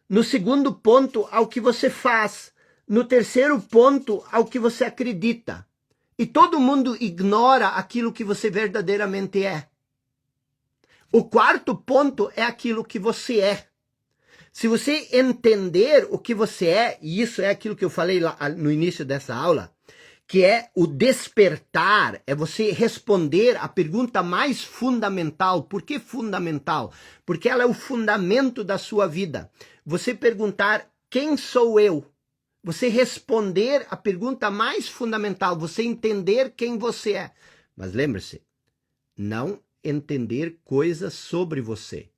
No segundo ponto, ao que você faz. No terceiro ponto, ao que você acredita. E todo mundo ignora aquilo que você verdadeiramente é. O 4º ponto é aquilo que você é. Se você entender o que você é, e isso é aquilo que eu falei lá no início dessa aula, que é o despertar, é você responder a pergunta mais fundamental. Por que fundamental? Porque ela é o fundamento da sua vida. Você perguntar, quem sou eu? Você responder a pergunta mais fundamental, você entender quem você é. Mas lembre-se, não entender coisas sobre você.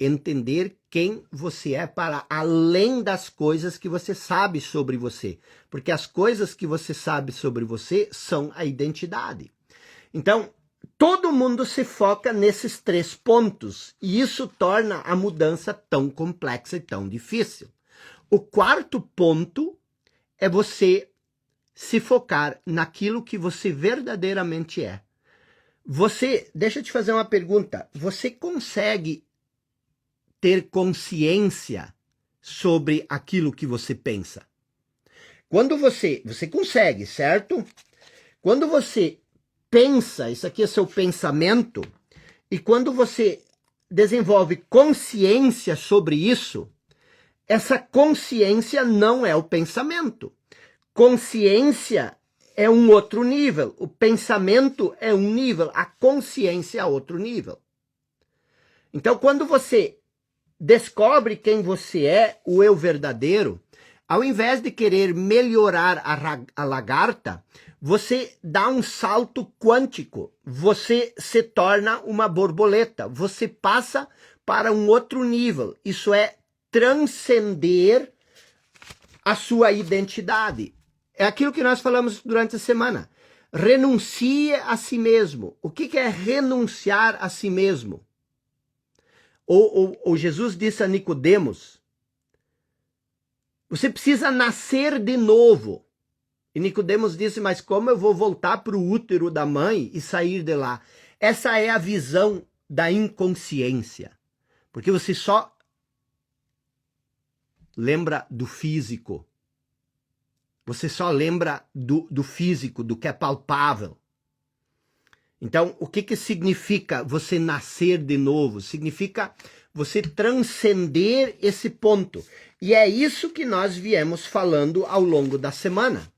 Entender quem você é para além das coisas que você sabe sobre você. Porque as coisas que você sabe sobre você são a identidade. Então, todo mundo se foca nesses 3 pontos. E isso torna a mudança tão complexa e tão difícil. O 4º ponto é você se focar naquilo que você verdadeiramente é. Deixa eu te fazer uma pergunta. Você consegue ter consciência sobre aquilo que você pensa? Quando você consegue, certo? Quando você pensa, isso aqui é seu pensamento, e quando você desenvolve consciência sobre isso, essa consciência não é o pensamento. Consciência é um outro nível. O pensamento é um nível. A consciência é outro nível. Então, quando você descobre quem você é, o eu verdadeiro, ao invés de querer melhorar a lagarta, você dá um salto quântico. Você se torna uma borboleta. Você passa para um outro nível. Isso é transcender a sua identidade. É aquilo que nós falamos durante a semana. Renuncie a si mesmo. O que é renunciar a si mesmo? Ou Jesus disse a Nicodemos, você precisa nascer de novo. E Nicodemos disse, mas como eu vou voltar para o útero da mãe e sair de lá? Essa é a visão da inconsciência. Porque você só lembra do físico. Você só lembra do físico, do que é palpável. Então, o que significa você nascer de novo? Significa você transcender esse ponto. E é isso que nós viemos falando ao longo da semana,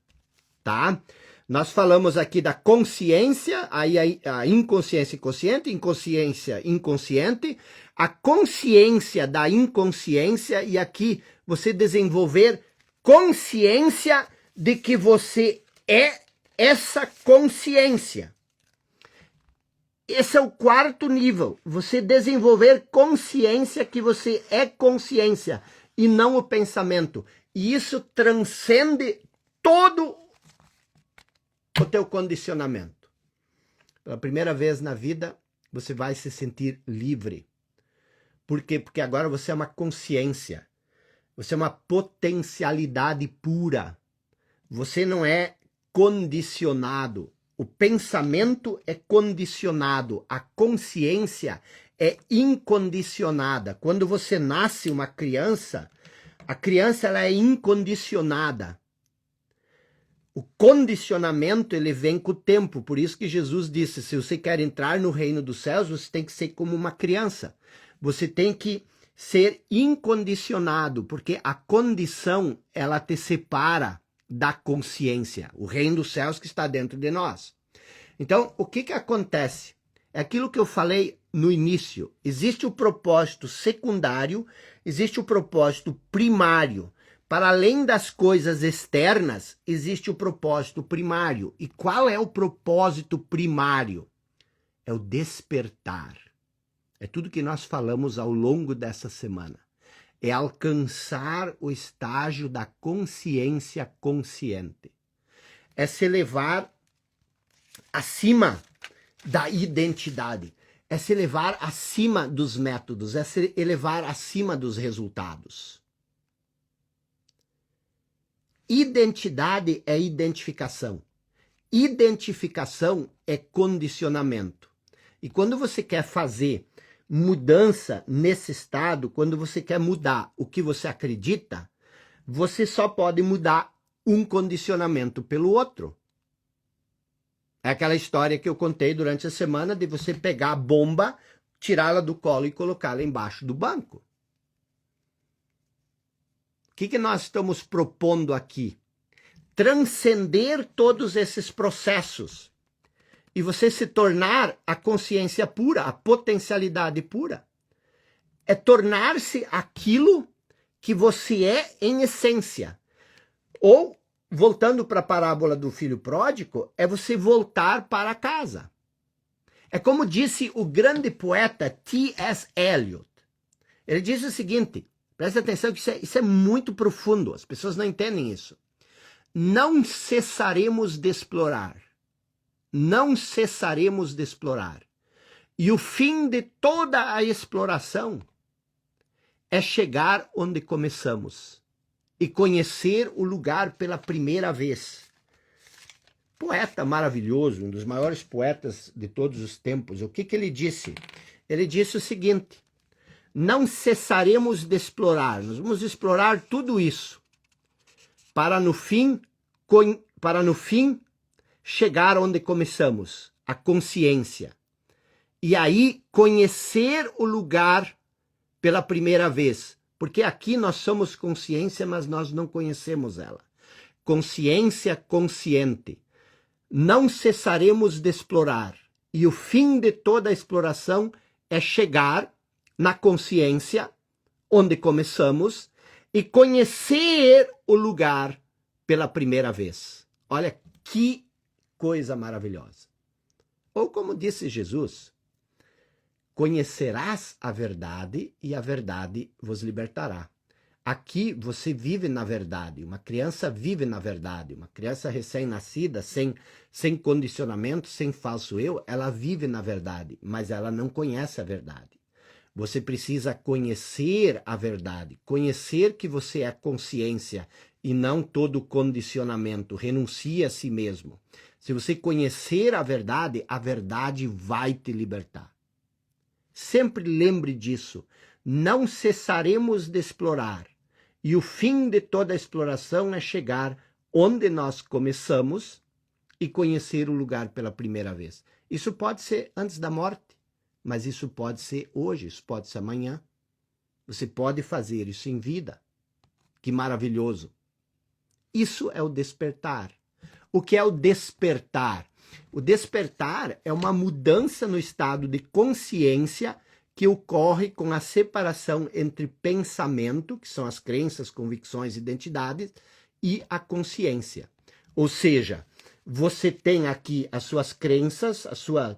tá? Nós falamos aqui da consciência, aí a inconsciência consciente, inconsciência inconsciente, a consciência da inconsciência, e aqui você desenvolver consciência de que você é essa consciência. Esse é o 4º nível. Você desenvolver consciência que você é consciência e não o pensamento. E isso transcende todo o teu condicionamento. Pela primeira vez na vida, você vai se sentir livre. Por quê? Porque agora você é uma consciência. Você é uma potencialidade pura. Você não é condicionado. O pensamento é condicionado. A consciência é incondicionada. Quando você nasce uma criança, a criança ela é incondicionada. O condicionamento ele vem com o tempo. Por isso que Jesus disse, se você quer entrar no reino dos céus, você tem que ser como uma criança. Você tem que ser incondicionado, porque a condição ela te separa da consciência, o reino dos céus que está dentro de nós. Então, o que acontece? É aquilo que eu falei no início. Existe o propósito secundário, existe o propósito primário. Para além das coisas externas, existe o propósito primário. E qual é o propósito primário? É o despertar. É tudo que nós falamos ao longo dessa semana. É alcançar o estágio da consciência consciente. É se elevar acima da identidade. É se elevar acima dos métodos. É se elevar acima dos resultados. Identidade é identificação. Identificação é condicionamento. E quando você quer fazer mudança nesse estado, quando você quer mudar o que você acredita, você só pode mudar um condicionamento pelo outro. É aquela história que eu contei durante a semana de você pegar a bomba, tirá-la do colo e colocá-la embaixo do banco. que nós estamos propondo aqui? Transcender todos esses processos e você se tornar a consciência pura, a potencialidade pura. É tornar-se aquilo que você é em essência. Ou, voltando para a parábola do filho pródigo, é você voltar para casa. É como disse o grande poeta T.S. Eliot. Ele disse o seguinte, presta atenção que isso é muito profundo, as pessoas não entendem isso. Não cessaremos de explorar. Não cessaremos de explorar. E o fim de toda a exploração é chegar onde começamos e conhecer o lugar pela primeira vez. Poeta maravilhoso, um dos maiores poetas de todos os tempos, o que ele disse? Ele disse o seguinte, não cessaremos de explorar, nós vamos explorar tudo isso, para no fim chegar onde começamos, a consciência. E aí conhecer o lugar pela primeira vez, porque aqui nós somos consciência, mas nós não conhecemos ela. Consciência consciente. Não cessaremos de explorar. E o fim de toda a exploração é chegar na consciência, onde começamos, e conhecer o lugar pela primeira vez. Olha que coisa maravilhosa. Ou como disse Jesus, conhecerás a verdade e a verdade vos libertará. Aqui você vive na verdade, uma criança vive na verdade, uma criança recém-nascida, sem condicionamento, sem falso eu, ela vive na verdade, mas ela não conhece a verdade. Você precisa conhecer a verdade, conhecer que você é consciência e não todo condicionamento, renuncie a si mesmo. Se você conhecer a verdade vai te libertar. Sempre lembre disso, não cessaremos de explorar. E o fim de toda a exploração é chegar onde nós começamos e conhecer o lugar pela primeira vez. Isso pode ser antes da morte, mas isso pode ser hoje, isso pode ser amanhã. Você pode fazer isso em vida. Que maravilhoso. Isso é o despertar. O que é o despertar? O despertar é uma mudança no estado de consciência que ocorre com a separação entre pensamento, que são as crenças, convicções, identidades, e a consciência. Ou seja, você tem aqui as suas crenças, as suas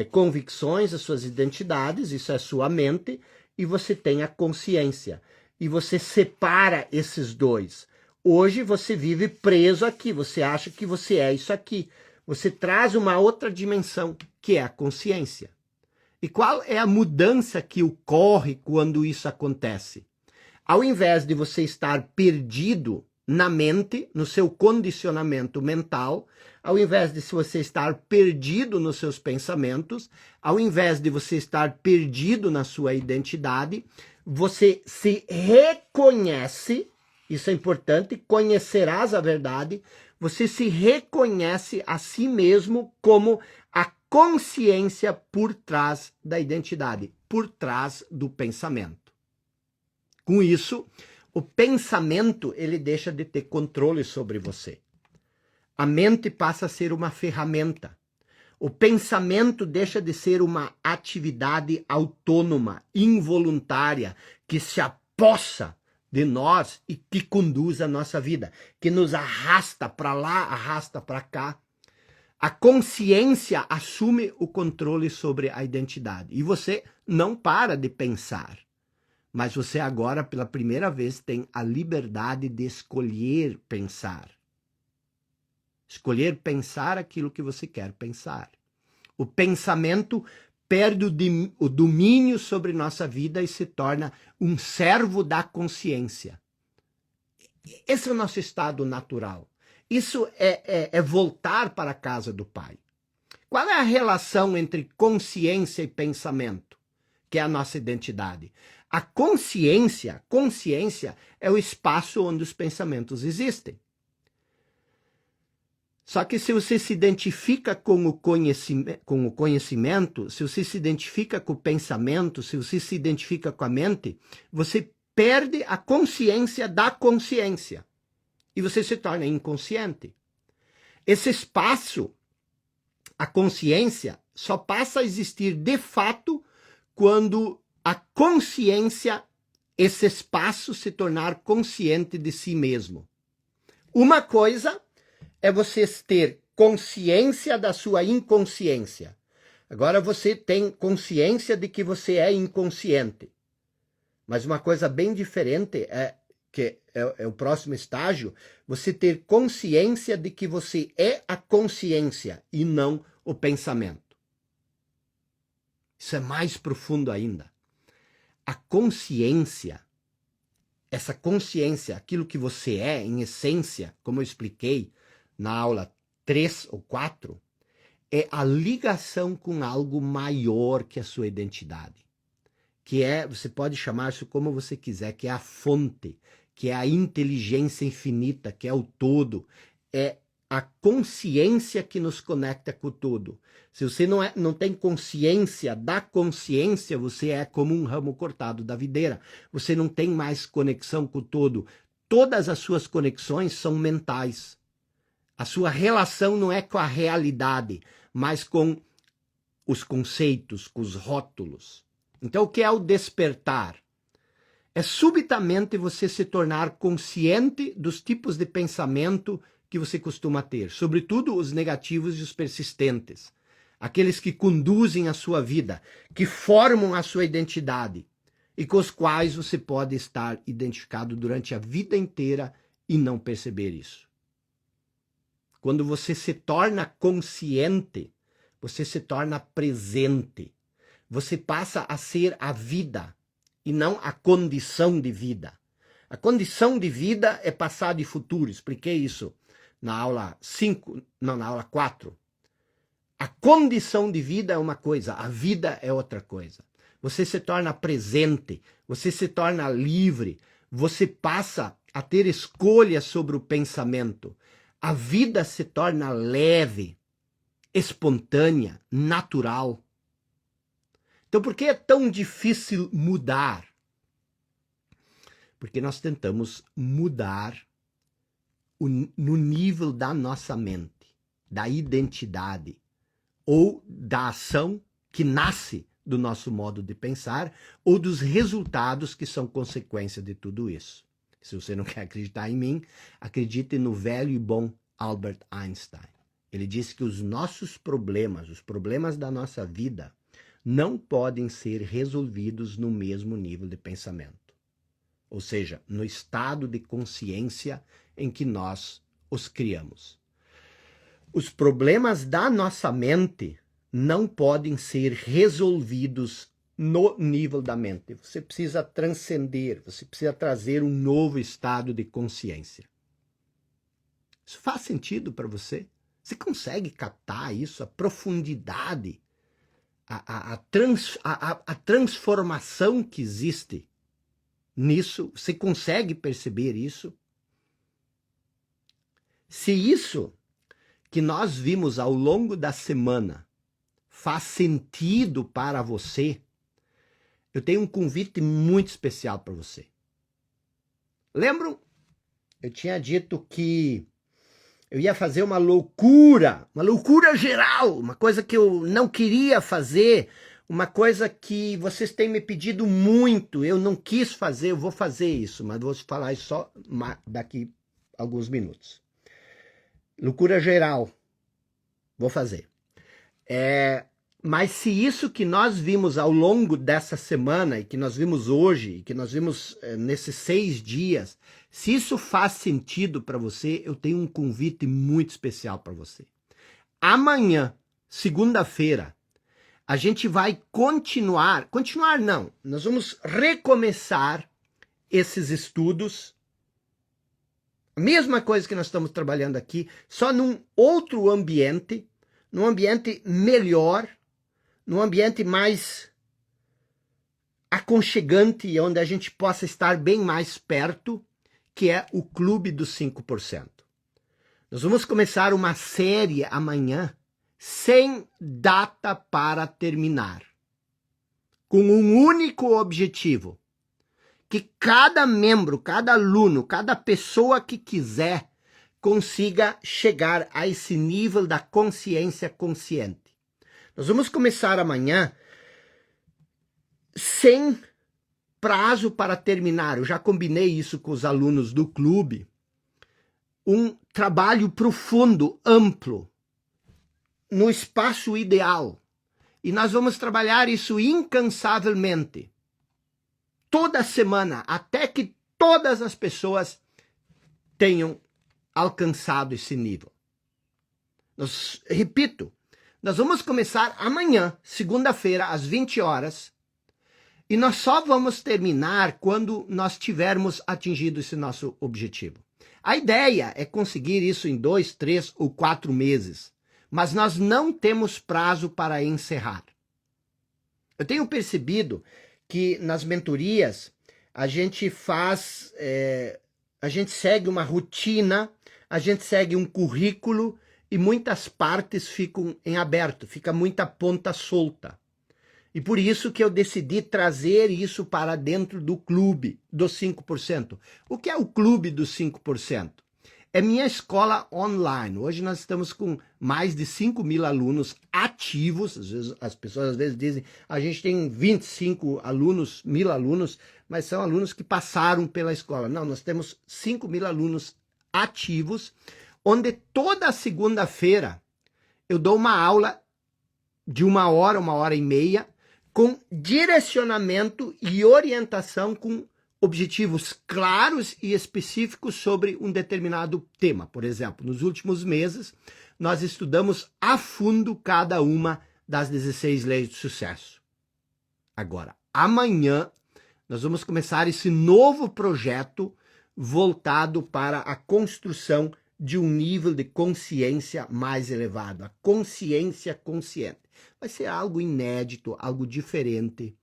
convicções, as suas identidades, isso é a sua mente, e você tem a consciência. E você separa esses dois. Hoje você vive preso aqui, você acha que você é isso aqui. Você traz uma outra dimensão, que é a consciência. E qual é a mudança que ocorre quando isso acontece? Ao invés de você estar perdido na mente, no seu condicionamento mental, ao invés de você estar perdido nos seus pensamentos, ao invés de você estar perdido na sua identidade, você se reconhece, isso é importante, conhecerás a verdade, você se reconhece a si mesmo como a consciência por trás da identidade, por trás do pensamento. Com isso, o pensamento ele deixa de ter controle sobre você. A mente passa a ser uma ferramenta. O pensamento deixa de ser uma atividade autônoma, involuntária, que se apossa de nós e que conduz a nossa vida, que nos arrasta para lá, arrasta para cá. A consciência assume o controle sobre a identidade. E você não para de pensar. Mas você agora, pela primeira vez, tem a liberdade de escolher pensar. Escolher pensar aquilo que você quer pensar. O pensamento perde o domínio sobre nossa vida e se torna um servo da consciência. Esse é o nosso estado natural. Isso é voltar para a casa do Pai. Qual é a relação entre consciência e pensamento, que é a nossa identidade? A consciência é o espaço onde os pensamentos existem. Só que se você se identifica com o conhecimento, se você se identifica com o pensamento, se você se identifica com a mente, você perde a consciência da consciência e você se torna inconsciente. Esse espaço, a consciência, só passa a existir de fato quando a consciência, esse espaço, se tornar consciente de si mesmo. Uma coisa é você ter consciência da sua inconsciência. Agora você tem consciência de que você é inconsciente. Mas uma coisa bem diferente é o próximo estágio, você ter consciência de que você é a consciência e não o pensamento. Isso é mais profundo ainda. A consciência, essa consciência, aquilo que você é em essência, como eu expliquei na aula 3 ou 4, é a ligação com algo maior que a sua identidade. Que é, você pode chamar isso como você quiser, que é a fonte, que é a inteligência infinita, que é o todo, é a consciência que nos conecta com o todo. Se você não tem consciência da consciência, você é como um ramo cortado da videira. Você não tem mais conexão com o todo. Todas as suas conexões são mentais. A sua relação não é com a realidade, mas com os conceitos, com os rótulos. Então, o que é o despertar? É subitamente você se tornar consciente dos tipos de pensamento que você costuma ter, sobretudo os negativos e os persistentes, aqueles que conduzem a sua vida, que formam a sua identidade e com os quais você pode estar identificado durante a vida inteira e não perceber isso. Quando você se torna consciente, você se torna presente. Você passa a ser a vida e não a condição de vida. A condição de vida é passado e futuro. Expliquei isso na aula 5, não, na aula 4. A condição de vida é uma coisa, a vida é outra coisa. Você se torna presente, você se torna livre, você passa a ter escolha sobre o pensamento. A vida se torna leve, espontânea, natural. Então, por que é tão difícil mudar? Porque nós tentamos mudar no nível da nossa mente, da identidade, ou da ação que nasce do nosso modo de pensar, ou dos resultados que são consequência de tudo isso. Se você não quer acreditar em mim, acredite no velho e bom Albert Einstein. Ele disse que os nossos problemas, os problemas da nossa vida, não podem ser resolvidos no mesmo nível de pensamento. Ou seja, no estado de consciência em que nós os criamos. Os problemas da nossa mente não podem ser resolvidos no nível da mente. Você precisa transcender, você precisa trazer um novo estado de consciência. Isso faz sentido para você? Você consegue captar isso, a profundidade, a transformação que existe nisso? Você consegue perceber isso? Se isso que nós vimos ao longo da semana faz sentido para você, eu tenho um convite muito especial para você. Lembram? Eu tinha dito que eu ia fazer uma loucura geral, uma coisa que eu não queria fazer, uma coisa que vocês têm me pedido muito, eu não quis fazer, eu vou fazer isso, mas vou falar isso só daqui a alguns minutos. Loucura geral, vou fazer. Mas se isso que nós vimos ao longo dessa semana, e que nós vimos hoje, e que nós vimos nesses 6 dias, se isso faz sentido para você, eu tenho um convite muito especial para você. Amanhã, segunda-feira, a gente vai continuar não, nós vamos recomeçar esses estudos, a mesma coisa que nós estamos trabalhando aqui, só num outro ambiente, num ambiente melhor, num ambiente mais aconchegante, onde a gente possa estar bem mais perto, que é o Clube dos 5%. Nós vamos começar uma série amanhã, sem data para terminar, com um único objetivo, que cada membro, cada aluno, cada pessoa que quiser consiga chegar a esse nível da consciência consciente. Nós vamos começar amanhã sem prazo para terminar. Eu já combinei isso com os alunos do clube. Um trabalho profundo, amplo, no espaço ideal. E nós vamos trabalhar isso incansavelmente. Toda semana, até que todas as pessoas tenham alcançado esse nível. Repito, nós vamos começar amanhã, segunda-feira, às 20 horas, e nós só vamos terminar quando nós tivermos atingido esse nosso objetivo. A ideia é conseguir isso em 2, 3 ou 4 meses, mas nós não temos prazo para encerrar. Eu tenho percebido que nas mentorias a gente a gente segue uma rotina, a gente segue um currículo e muitas partes ficam em aberto, fica muita ponta solta. E por isso que eu decidi trazer isso para dentro do clube dos 5%. O que é o clube dos 5%? É minha escola online. Hoje nós estamos com mais de 5.000 alunos ativos. Às vezes, as pessoas às vezes dizem, a gente tem 25 alunos, 1.000 alunos, mas são alunos que passaram pela escola. Não, nós temos 5.000 alunos ativos, onde toda segunda-feira eu dou uma aula de 1 hora e meia, com direcionamento e orientação com objetivos claros e específicos sobre um determinado tema. Por exemplo, nos últimos meses, nós estudamos a fundo cada uma das 16 leis do sucesso. Agora, amanhã, nós vamos começar esse novo projeto voltado para a construção de um nível de consciência mais elevado, a consciência consciente. Vai ser algo inédito, algo diferente.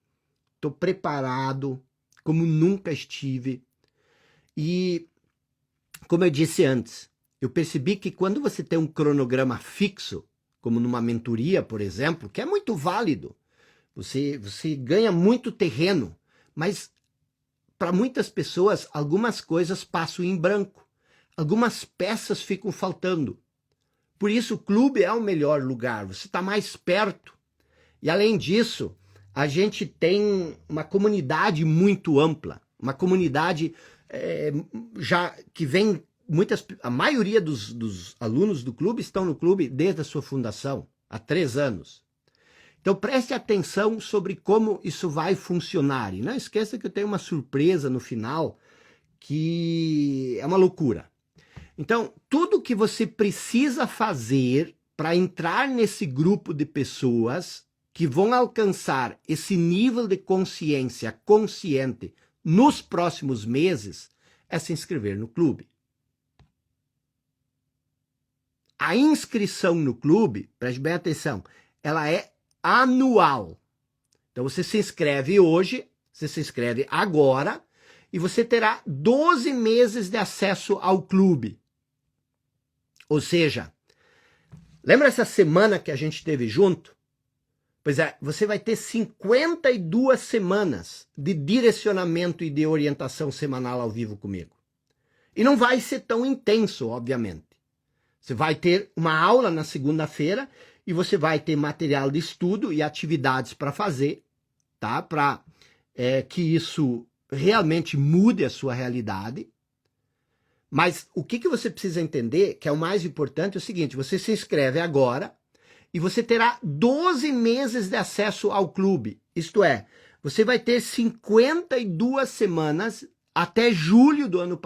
Estou preparado como nunca estive. E, como eu disse antes, eu percebi que quando você tem um cronograma fixo, como numa mentoria, por exemplo, que é muito válido, você ganha muito terreno, mas para muitas pessoas, algumas coisas passam em branco. Algumas peças ficam faltando. Por isso, o clube é o melhor lugar, você está mais perto. E além disso, a gente tem uma comunidade muito ampla, uma comunidade já que vem, a maioria dos alunos do clube estão no clube desde a sua fundação, há 3 anos. Então preste atenção sobre como isso vai funcionar. E não esqueça que eu tenho uma surpresa no final, que é uma loucura. Então, tudo que você precisa fazer para entrar nesse grupo de pessoas que vão alcançar esse nível de consciência consciente nos próximos meses é se inscrever no clube. A inscrição no clube, preste bem atenção, ela é anual. Então você se inscreve hoje, você se inscreve agora e você terá 12 meses de acesso ao clube. Ou seja, lembra essa semana que a gente teve junto? Pois é, você vai ter 52 semanas de direcionamento e de orientação semanal ao vivo comigo. E não vai ser tão intenso, obviamente. Você vai ter uma aula na segunda-feira e você vai ter material de estudo e atividades para fazer, tá? Para que isso realmente mude a sua realidade. Mas o que você precisa entender, que é o mais importante, é o seguinte: você se inscreve agora e você terá 12 meses de acesso ao clube. Isto é, você vai ter 52 semanas até julho do ano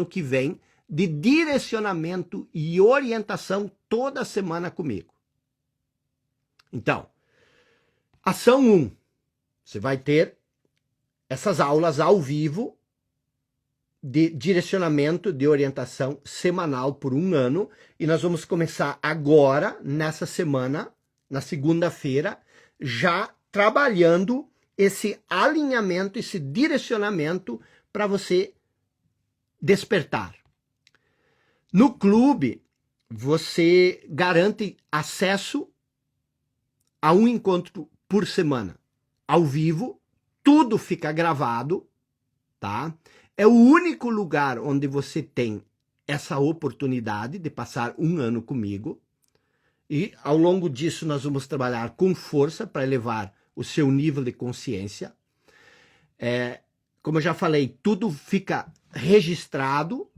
que vem, de direcionamento e orientação toda semana comigo. Então, ação 1, você vai ter essas aulas ao vivo de direcionamento, de orientação semanal por 1 ano, e nós vamos começar agora, nessa semana, na segunda-feira, já trabalhando esse alinhamento, esse direcionamento para você despertar. No clube, você garante acesso a um encontro por semana, ao vivo, tudo fica gravado, tá? É o único lugar onde você tem essa oportunidade de passar um ano comigo. E ao longo disso nós vamos trabalhar com força para elevar o seu nível de consciência. Como eu já falei, tudo fica registrado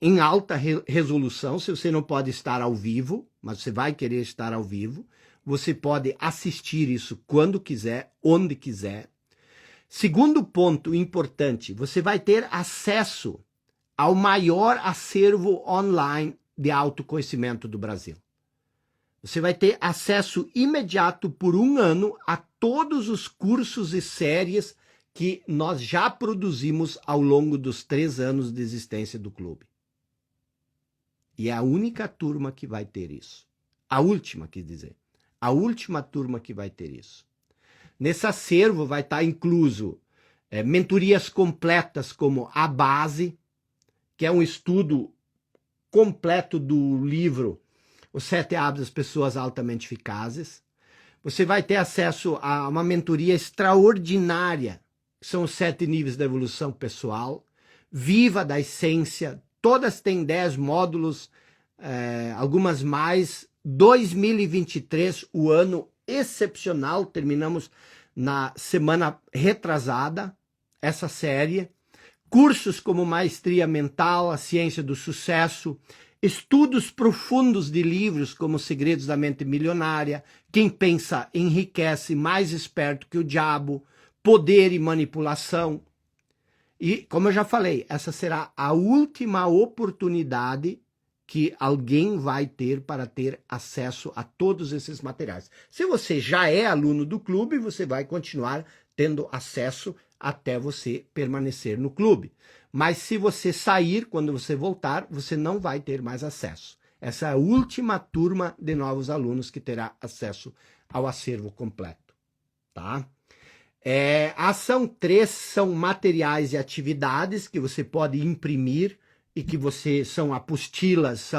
em alta resolução. Se você não pode estar ao vivo, mas você vai querer estar ao vivo, você pode assistir isso quando quiser, onde quiser. Segundo ponto importante, você vai ter acesso ao maior acervo online de autoconhecimento do Brasil. Você vai ter acesso imediato por um ano a todos os cursos e séries que nós já produzimos ao longo dos 3 anos de existência do clube. E é a única turma que vai ter isso. A última, quer dizer. A última turma que vai ter isso. Nesse acervo vai estar incluso mentorias completas como A Base, que é um estudo completo do livro Os 7 Hábitos das Pessoas Altamente Eficazes. Você vai ter acesso a uma mentoria extraordinária, que são os 7 níveis da evolução pessoal, Viva da Essência, todas têm 10 módulos, algumas mais. 2023, o ano excepcional, terminamos na semana retrasada essa série. Cursos como Maestria Mental, A Ciência do Sucesso, estudos profundos de livros como Segredos da Mente Milionária, Quem Pensa Enriquece, Mais Esperto que o Diabo, Poder e Manipulação. E, como eu já falei, essa será a última oportunidade que alguém vai ter para ter acesso a todos esses materiais. Se você já é aluno do clube, você vai continuar tendo acesso até você permanecer no clube. Mas se você sair, quando você voltar, você não vai ter mais acesso. Essa é a última turma de novos alunos que terá acesso ao acervo completo, tá? A ação 3 são materiais e atividades que você pode imprimir e que são apostilas,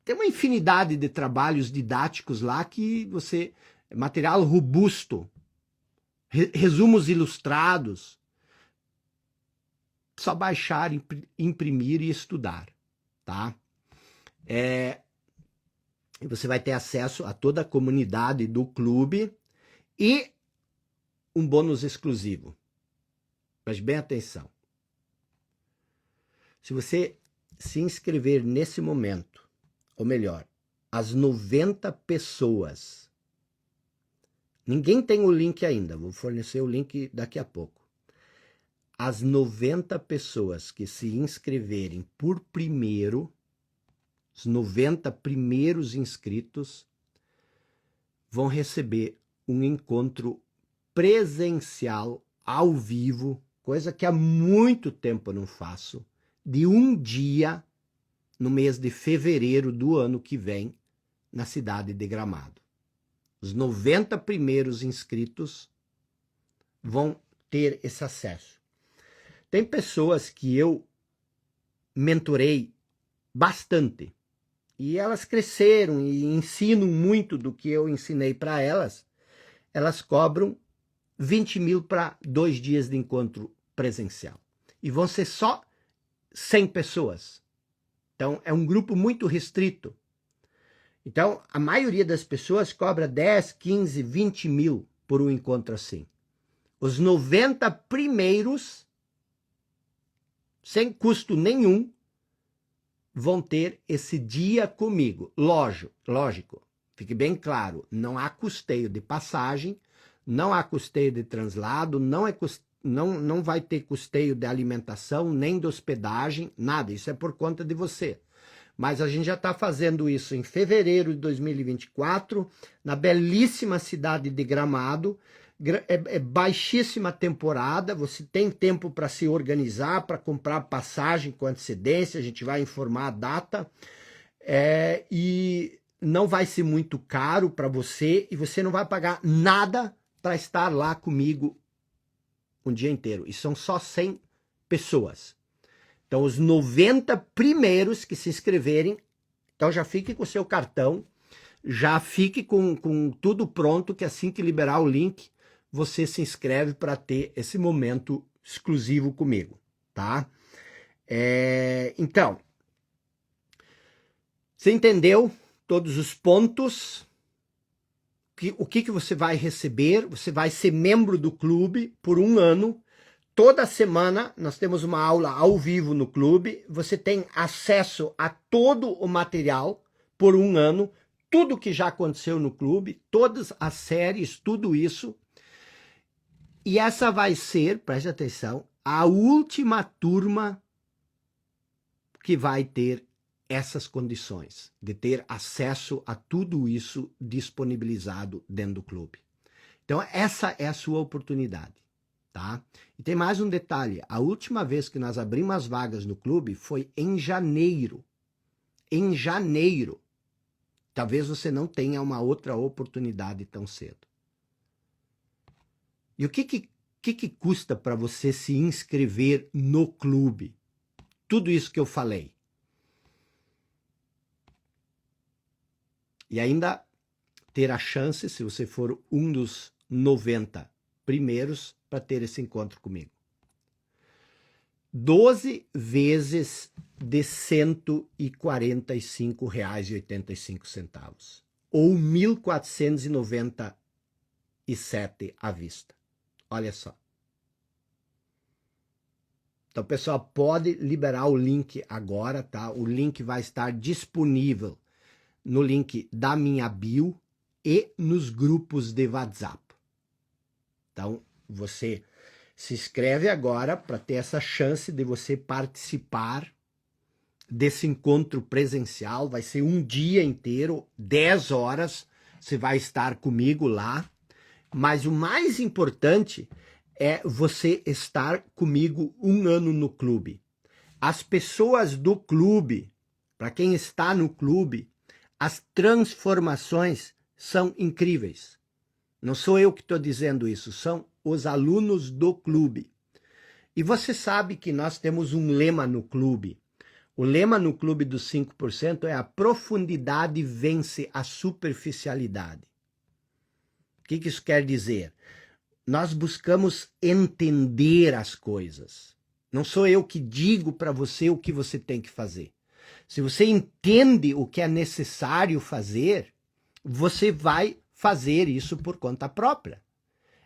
tem uma infinidade de trabalhos didáticos lá que material robusto, resumos ilustrados, só baixar, imprimir e estudar, tá? E você vai ter acesso a toda a comunidade do clube e um bônus exclusivo. Preste bem atenção. Se você se inscrever nesse momento, ou melhor, as 90 pessoas, ninguém tem o link ainda, vou fornecer o link daqui a pouco. As 90 pessoas que se inscreverem por primeiro, os 90 primeiros inscritos, vão receber um encontro presencial, ao vivo, coisa que há muito tempo eu não faço, de um dia no mês de fevereiro do ano que vem, na cidade de Gramado. Os 90 primeiros inscritos vão ter esse acesso. Tem pessoas que eu mentorei bastante, e elas cresceram e ensinam muito do que eu ensinei para elas. Elas cobram 20 mil para 2 dias de encontro presencial. E vão ser só 100 pessoas. Então, é um grupo muito restrito. Então, a maioria das pessoas cobra 10, 15, 20 mil por um encontro assim. Os 90 primeiros, sem custo nenhum, vão ter esse dia comigo. Lógico, fique bem claro, não há custeio de passagem, não há custeio de translado, não vai ter custeio de alimentação, nem de hospedagem, nada. Isso é por conta de você. Mas a gente já está fazendo isso em fevereiro de 2024, na belíssima cidade de Gramado. É baixíssima temporada, você tem tempo para se organizar, para comprar passagem com antecedência, a gente vai informar a data. E não vai ser muito caro para você, e você não vai pagar nada para estar lá comigo um dia inteiro. E são só 100 pessoas. Então, os 90 primeiros que se inscreverem, então já fique com o seu cartão, já fique com tudo pronto, que assim que liberar o link, você se inscreve para ter esse momento exclusivo comigo, tá? Então, você entendeu todos os pontos? O que você vai receber? Você vai ser membro do clube por 1 ano. Toda semana nós temos uma aula ao vivo no clube. Você tem acesso a todo o material por 1 ano. Tudo que já aconteceu no clube, todas as séries, tudo isso. E essa vai ser, preste atenção, a última turma que vai ter essas condições, de ter acesso a tudo isso disponibilizado dentro do clube. Então essa é a sua oportunidade, tá? E tem mais um detalhe, a última vez que nós abrimos as vagas no clube foi em janeiro. Em janeiro. Talvez você não tenha uma outra oportunidade tão cedo. E o que custa para você se inscrever no clube? Tudo isso que eu falei. E ainda ter a chance, se você for um dos 90 primeiros, para ter esse encontro comigo. 12 vezes de R$ 145,85. Ou R$ 1.497 à vista. Olha só. Então, pessoal, pode liberar o link agora, tá? O link vai estar disponível no link da minha bio e nos grupos de WhatsApp. Então, você se inscreve agora para ter essa chance de você participar desse encontro presencial. Vai ser um dia inteiro, 10 horas, você vai estar comigo lá. Mas o mais importante é você estar comigo 1 ano no clube. As pessoas do clube, para quem está no clube, as transformações são incríveis. Não sou eu que estou dizendo isso, são os alunos do clube. E você sabe que nós temos um lema no clube. O lema no clube dos 5% é: a profundidade vence a superficialidade. O que isso quer dizer? Nós buscamos entender as coisas. Não sou eu que digo para você o que você tem que fazer. Se você entende o que é necessário fazer, você vai fazer isso por conta própria.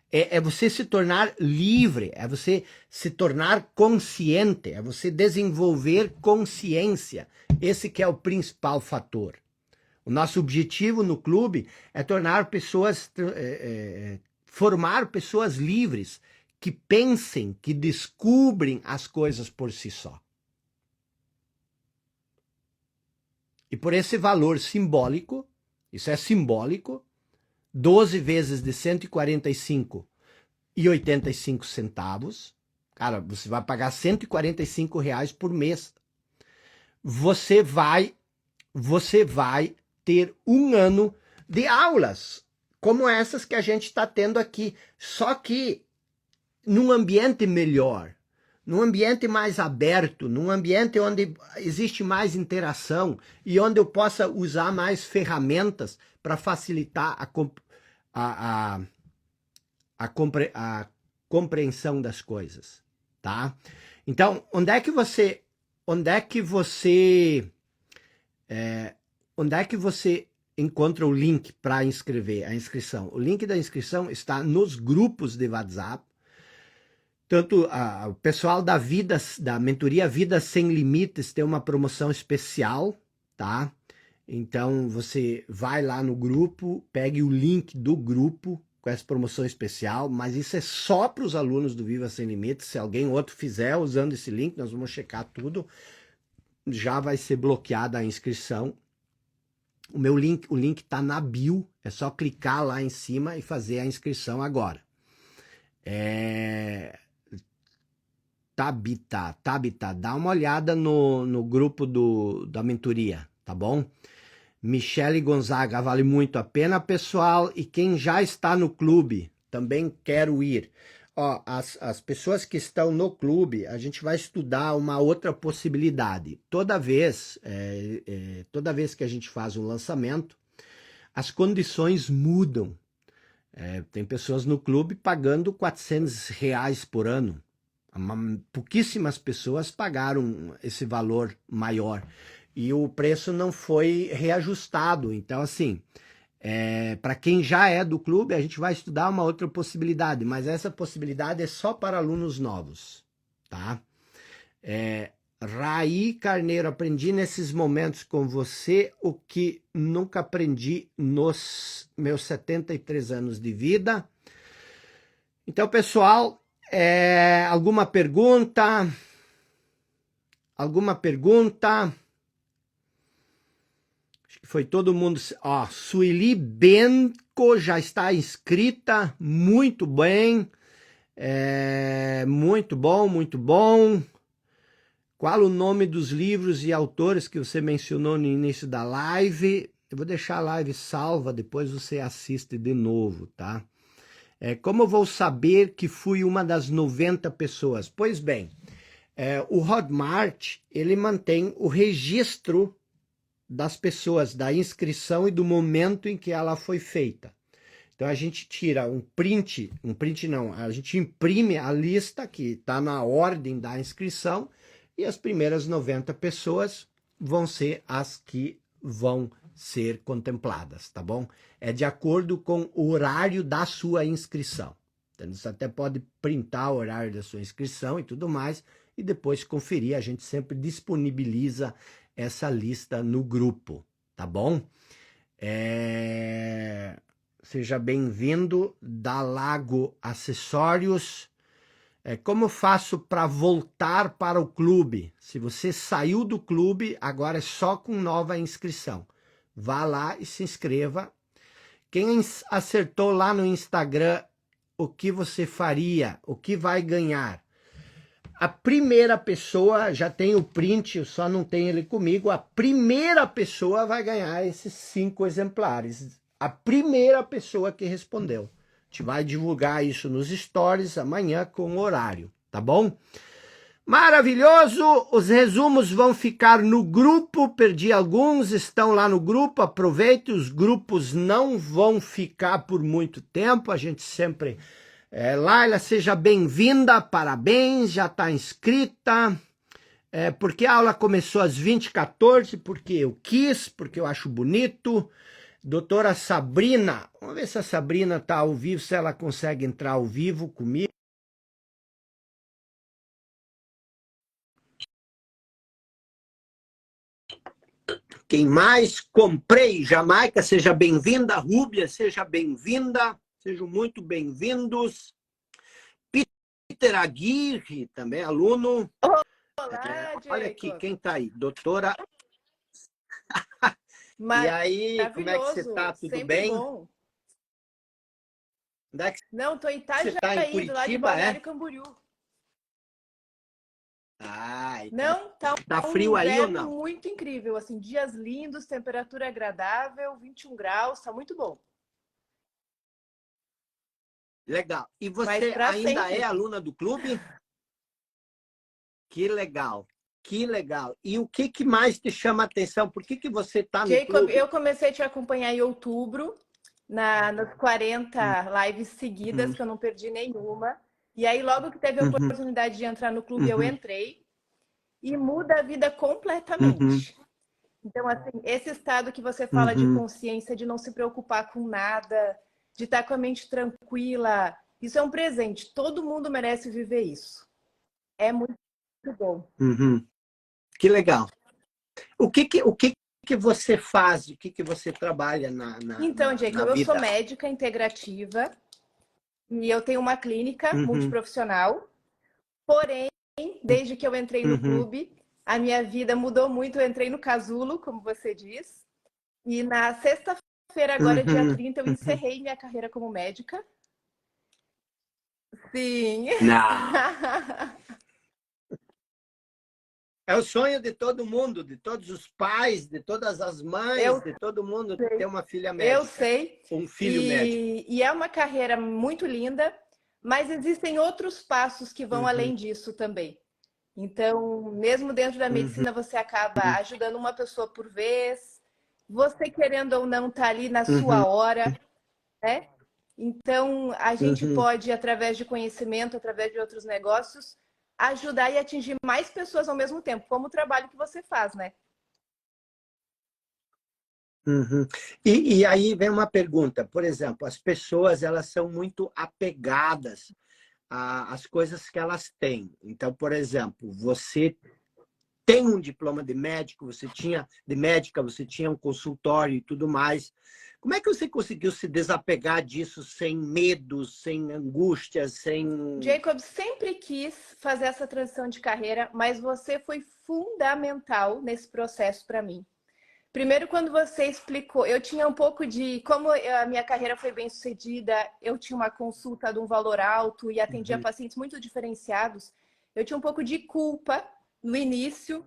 É você se tornar livre, é você se tornar consciente, é você desenvolver consciência. Esse que é o principal fator. O nosso objetivo no clube é tornar pessoas, formar pessoas livres, que pensem, que descobrem as coisas por si só. E por esse valor simbólico, isso é simbólico, 12 vezes de R$ 145,85, cara, você vai pagar R$ 145 por mês. Você vai ter 1 ano de aulas, como essas que a gente está tendo aqui, só que num ambiente melhor, num ambiente mais aberto, num ambiente onde existe mais interação e onde eu possa usar mais ferramentas para facilitar a compreensão das coisas, tá? Então, onde é que você encontra o link para inscrever, a inscrição? O link da inscrição está nos grupos de WhatsApp. Tanto o pessoal da mentoria Vida Sem Limites tem uma promoção especial, tá? Então você vai lá no grupo, pegue o link do grupo com essa promoção especial, mas isso é só para os alunos do Viva Sem Limites. Se alguém outro fizer usando esse link, nós vamos checar tudo, já vai ser bloqueada a inscrição. O link está na bio, é só clicar lá em cima e fazer a inscrição agora. Tabita, dá uma olhada no grupo da mentoria, tá bom? Michele Gonzaga, vale muito a pena, pessoal. E quem já está no clube, também quero ir. Ó, as pessoas que estão no clube, a gente vai estudar uma outra possibilidade. Toda vez que a gente faz um lançamento, as condições mudam. Tem pessoas no clube pagando R$ 400 por ano. Pouquíssimas pessoas pagaram esse valor maior. E o preço não foi reajustado. Então, assim, para quem já é do clube, a gente vai estudar uma outra possibilidade, mas essa possibilidade é só para alunos novos, tá? Raí Carneiro, aprendi nesses momentos com você o que nunca aprendi nos meus 73 anos de vida. Então, pessoal, alguma pergunta? Alguma pergunta? Acho que foi todo mundo. Ó, Sueli Benco já está inscrita. Muito bem. Muito bom, muito bom. Qual o nome dos livros e autores que você mencionou no início da live? Eu vou deixar a live salva, depois você assiste de novo, tá? Como eu vou saber que fui uma das 90 pessoas? Pois bem, o Hotmart, ele mantém o registro das pessoas, da inscrição e do momento em que ela foi feita. Então a gente tira um print não, a gente imprime a lista que está na ordem da inscrição e as primeiras 90 pessoas vão ser as que vão ser contempladas, tá bom? É de acordo com o horário da sua inscrição. Então, você até pode printar o horário da sua inscrição e tudo mais e depois conferir. A gente sempre disponibiliza essa lista no grupo, tá bom? Seja bem-vindo da Lago Acessórios. Como faço para voltar para o clube? Se você saiu do clube, agora é só com nova inscrição. Vá lá e se inscreva. Quem acertou lá no Instagram o que você faria, o que vai ganhar? A primeira pessoa, já tem o print, eu só não tenho ele comigo, a primeira pessoa vai ganhar esses 5 exemplares. A primeira pessoa que respondeu. A gente vai divulgar isso nos stories amanhã com o horário, tá bom? Maravilhoso! Os resumos vão ficar no grupo, perdi alguns, estão lá no grupo, aproveite, os grupos não vão ficar por muito tempo, a gente sempre... Laila, seja bem-vinda, parabéns, já está inscrita. Porque a aula começou às 20h14, porque eu quis, porque eu acho bonito. Doutora Sabrina, vamos ver se a Sabrina está ao vivo, se ela consegue entrar ao vivo comigo. Quem mais? Comprei, Jamaica, seja bem-vinda. Rúbia, seja bem-vinda. Sejam muito bem-vindos. Peter Aguirre, também aluno. Olá, Olha aqui, quem está aí? Doutora. E aí, como é que você está? Tudo sempre bem? Bom. Onde é que Não, estou em você está? Em Itajaí, do lado de Curitiba, Balneário Camboriú. Então Não, tá um frio aí ou inverno não? muito incrível, assim, dias lindos, temperatura agradável, 21 graus, tá muito bom. Legal. E Mas você para ainda sempre. é aluna do clube? Que legal. Que legal. E o que mais te chama a atenção? Por que você está no clube? Eu comecei a te acompanhar em outubro, nas 40 lives seguidas, que eu não perdi nenhuma. E aí, logo que teve a oportunidade de entrar no clube, eu entrei. E muda a vida completamente. Então, assim, esse estado que você fala de consciência, de não se preocupar com nada, de estar com a mente tranquila, isso é um presente. Todo mundo merece viver isso. É muito bom. Que legal. O que você faz? O que você trabalha Então, Jacob, eu vida? sou médica integrativa e eu tenho uma clínica multiprofissional. Porém, desde que eu entrei no clube, a minha vida mudou muito. Eu entrei no casulo, como você diz. E na sexta-feira, agora, dia 30, eu encerrei minha carreira como médica. Sim. Não. É o sonho de todo mundo, de todos os pais, de todas as mães, de todo mundo ter uma filha médica. Eu sei. Um filho médico. E é uma carreira muito linda, mas existem outros passos que vão além disso também. Então, mesmo dentro da medicina, você acaba ajudando uma pessoa por vez. Você, querendo ou não, tá ali na sua hora, né? Então, a gente pode, através de conhecimento, através de outros negócios, ajudar e atingir mais pessoas ao mesmo tempo, como o trabalho que você faz, né? Uhum. E aí vem uma pergunta, por exemplo, as pessoas elas são muito apegadas às coisas que elas têm. Então, por exemplo, você tem um diploma de médico, você tinha de médica, você tinha um consultório e tudo mais. Como é que você conseguiu se desapegar disso sem medo, sem angústia, sem... Jacob sempre quis fazer essa transição de carreira, mas você foi fundamental nesse processo para mim. Primeiro, quando você explicou, eu tinha um pouco de... Como a minha carreira foi bem sucedida, eu tinha uma consulta de um valor alto e atendia pacientes muito diferenciados, eu tinha um pouco de culpa no início.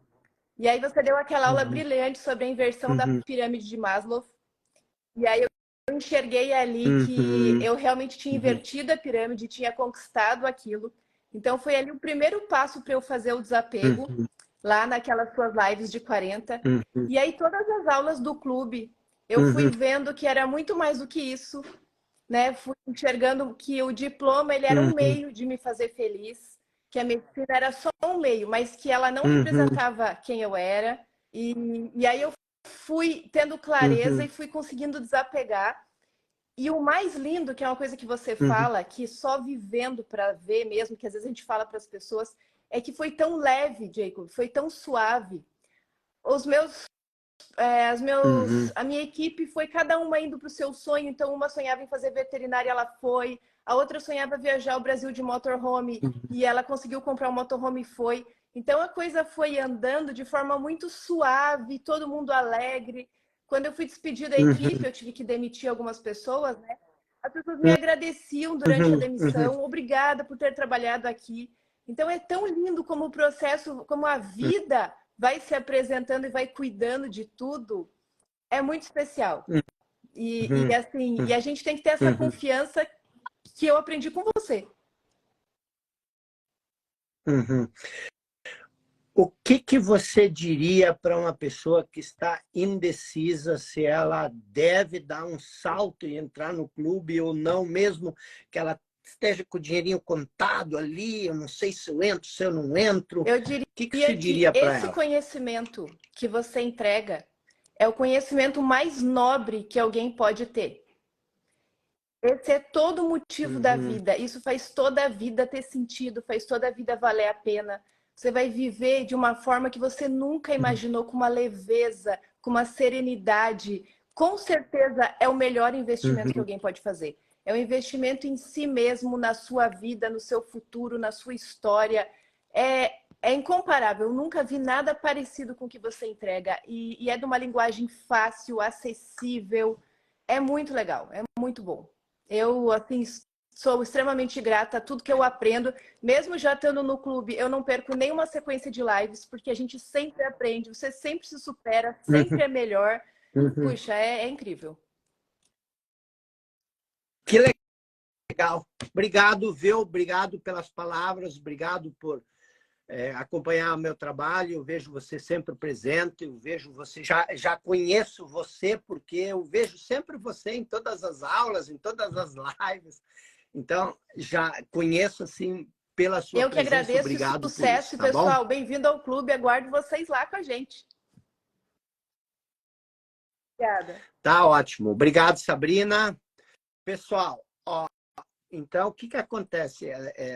E aí você deu aquela aula brilhante sobre a inversão da pirâmide de Maslow. E aí eu enxerguei ali que eu realmente tinha invertido a pirâmide, tinha conquistado aquilo. Então foi ali o primeiro passo para eu fazer o desapego, lá naquelas suas lives de 40. E aí todas as aulas do clube, eu fui vendo que era muito mais do que isso, né? Fui enxergando que o diploma ele era um meio de me fazer feliz, que a medicina era só um meio, mas que ela não representava quem eu era. E aí eu fui tendo clareza e fui conseguindo desapegar. E o mais lindo, que é uma coisa que você fala, que só vivendo para ver mesmo, que às vezes a gente fala para as pessoas, é que foi tão leve, Jacob, foi tão suave. Os meus a minha equipe foi cada uma indo para o seu sonho. Então, uma sonhava em fazer veterinária, ela foi. A outra sonhava viajar ao Brasil de motorhome e ela conseguiu comprar um motorhome e foi. Então, a coisa foi andando de forma muito suave, todo mundo alegre. Quando eu fui despedir da equipe, eu tive que demitir algumas pessoas, né? As pessoas me agradeciam durante a demissão. Obrigada por ter trabalhado aqui. Então, é tão lindo como o processo, como a vida vai se apresentando e vai cuidando de tudo, é muito especial. Assim, e a gente tem que ter essa confiança que eu aprendi com você. O que você diria para uma pessoa que está indecisa se ela deve dar um salto e entrar no clube ou não, mesmo que ela esteja com o dinheirinho contado ali, eu não sei se eu entro, se eu não entro. Eu O diria que você que diria para esse ela? conhecimento que você entrega é o conhecimento mais nobre que alguém pode ter. Esse é todo o motivo da vida. Isso faz toda a vida ter sentido, faz toda a vida valer a pena. Você vai viver de uma forma que você nunca imaginou, com uma leveza, com uma serenidade. Com certeza é o melhor investimento que alguém pode fazer. É um investimento em si mesmo, na sua vida, no seu futuro, na sua história. É incomparável. Eu nunca vi nada parecido com o que você entrega. E é de uma linguagem fácil, acessível. É muito legal, é muito bom. Eu, assim, sou extremamente grata a tudo que eu aprendo. Mesmo já estando no clube, eu não perco nenhuma sequência de lives, porque a gente sempre aprende, você sempre se supera, sempre é melhor. Puxa, é incrível. Que legal. Obrigado, viu? Obrigado pelas palavras, obrigado por acompanhar o meu trabalho. Eu vejo você sempre presente, eu vejo você, já conheço você, porque eu vejo sempre você em todas as aulas, em todas as lives. Então, já conheço, assim, pela sua Eu que presença. agradeço e Obrigado por isso, sucesso, tá bom? pessoal. Bem-vindo ao clube, aguardo vocês lá com a gente. Obrigada. Tá ótimo. Obrigado, Sabrina. Pessoal, ó, então, o que que acontece?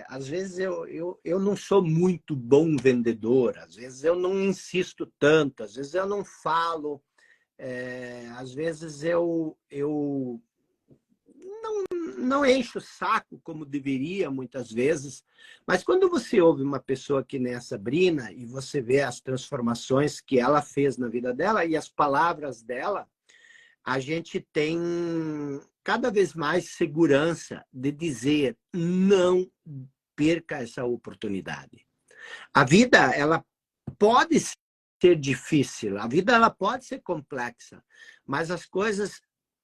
Às vezes eu não sou muito bom vendedor, às vezes eu não insisto tanto, às vezes eu não falo, às vezes eu não encho o saco como deveria, muitas vezes. Mas quando você ouve uma pessoa que nem a Sabrina e você vê as transformações que ela fez na vida dela e as palavras dela, a gente tem cada vez mais segurança de dizer não perca essa oportunidade. A vida, ela pode ser difícil, a vida ela pode ser complexa, mas as coisas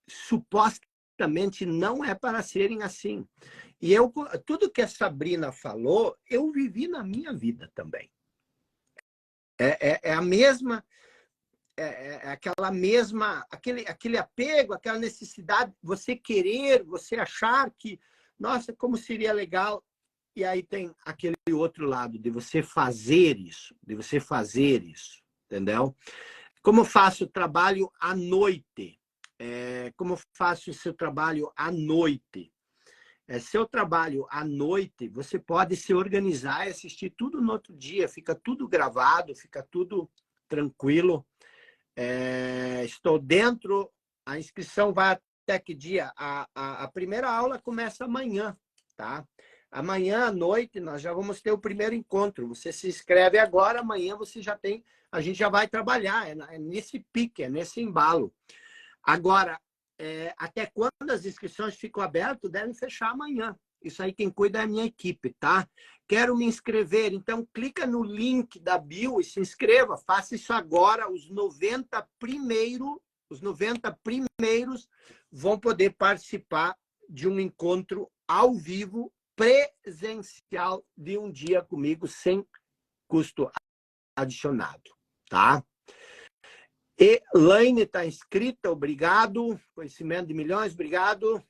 supostamente não é para serem assim. E tudo que a Sabrina falou, eu vivi na minha vida também. É a mesma aquela mesma, aquele apego, aquela necessidade, você querer, você achar que, nossa, como seria legal. E aí tem aquele outro lado de você fazer isso, entendeu? Como faço trabalho à noite? Como faço o seu trabalho à noite? Seu trabalho à noite, você pode se organizar e assistir tudo no outro dia, fica tudo gravado, fica tudo tranquilo. Estou dentro, a inscrição vai até que dia? A primeira aula começa amanhã, tá? Amanhã à noite nós já vamos ter o primeiro encontro. Você se inscreve agora, amanhã você já tem, a gente já vai trabalhar, é nesse pique, é nesse embalo. Agora, até quando as inscrições ficam abertas, devem fechar amanhã. Isso aí quem cuida é a minha equipe, tá? Quero me inscrever, então clica no link da bio e se inscreva. Faça isso agora. Os 90 primeiros vão poder participar de um encontro ao vivo, presencial, de um dia comigo, sem custo adicionado, tá? Elaine está inscrita, obrigado. Conhecimento de Milhões, obrigado.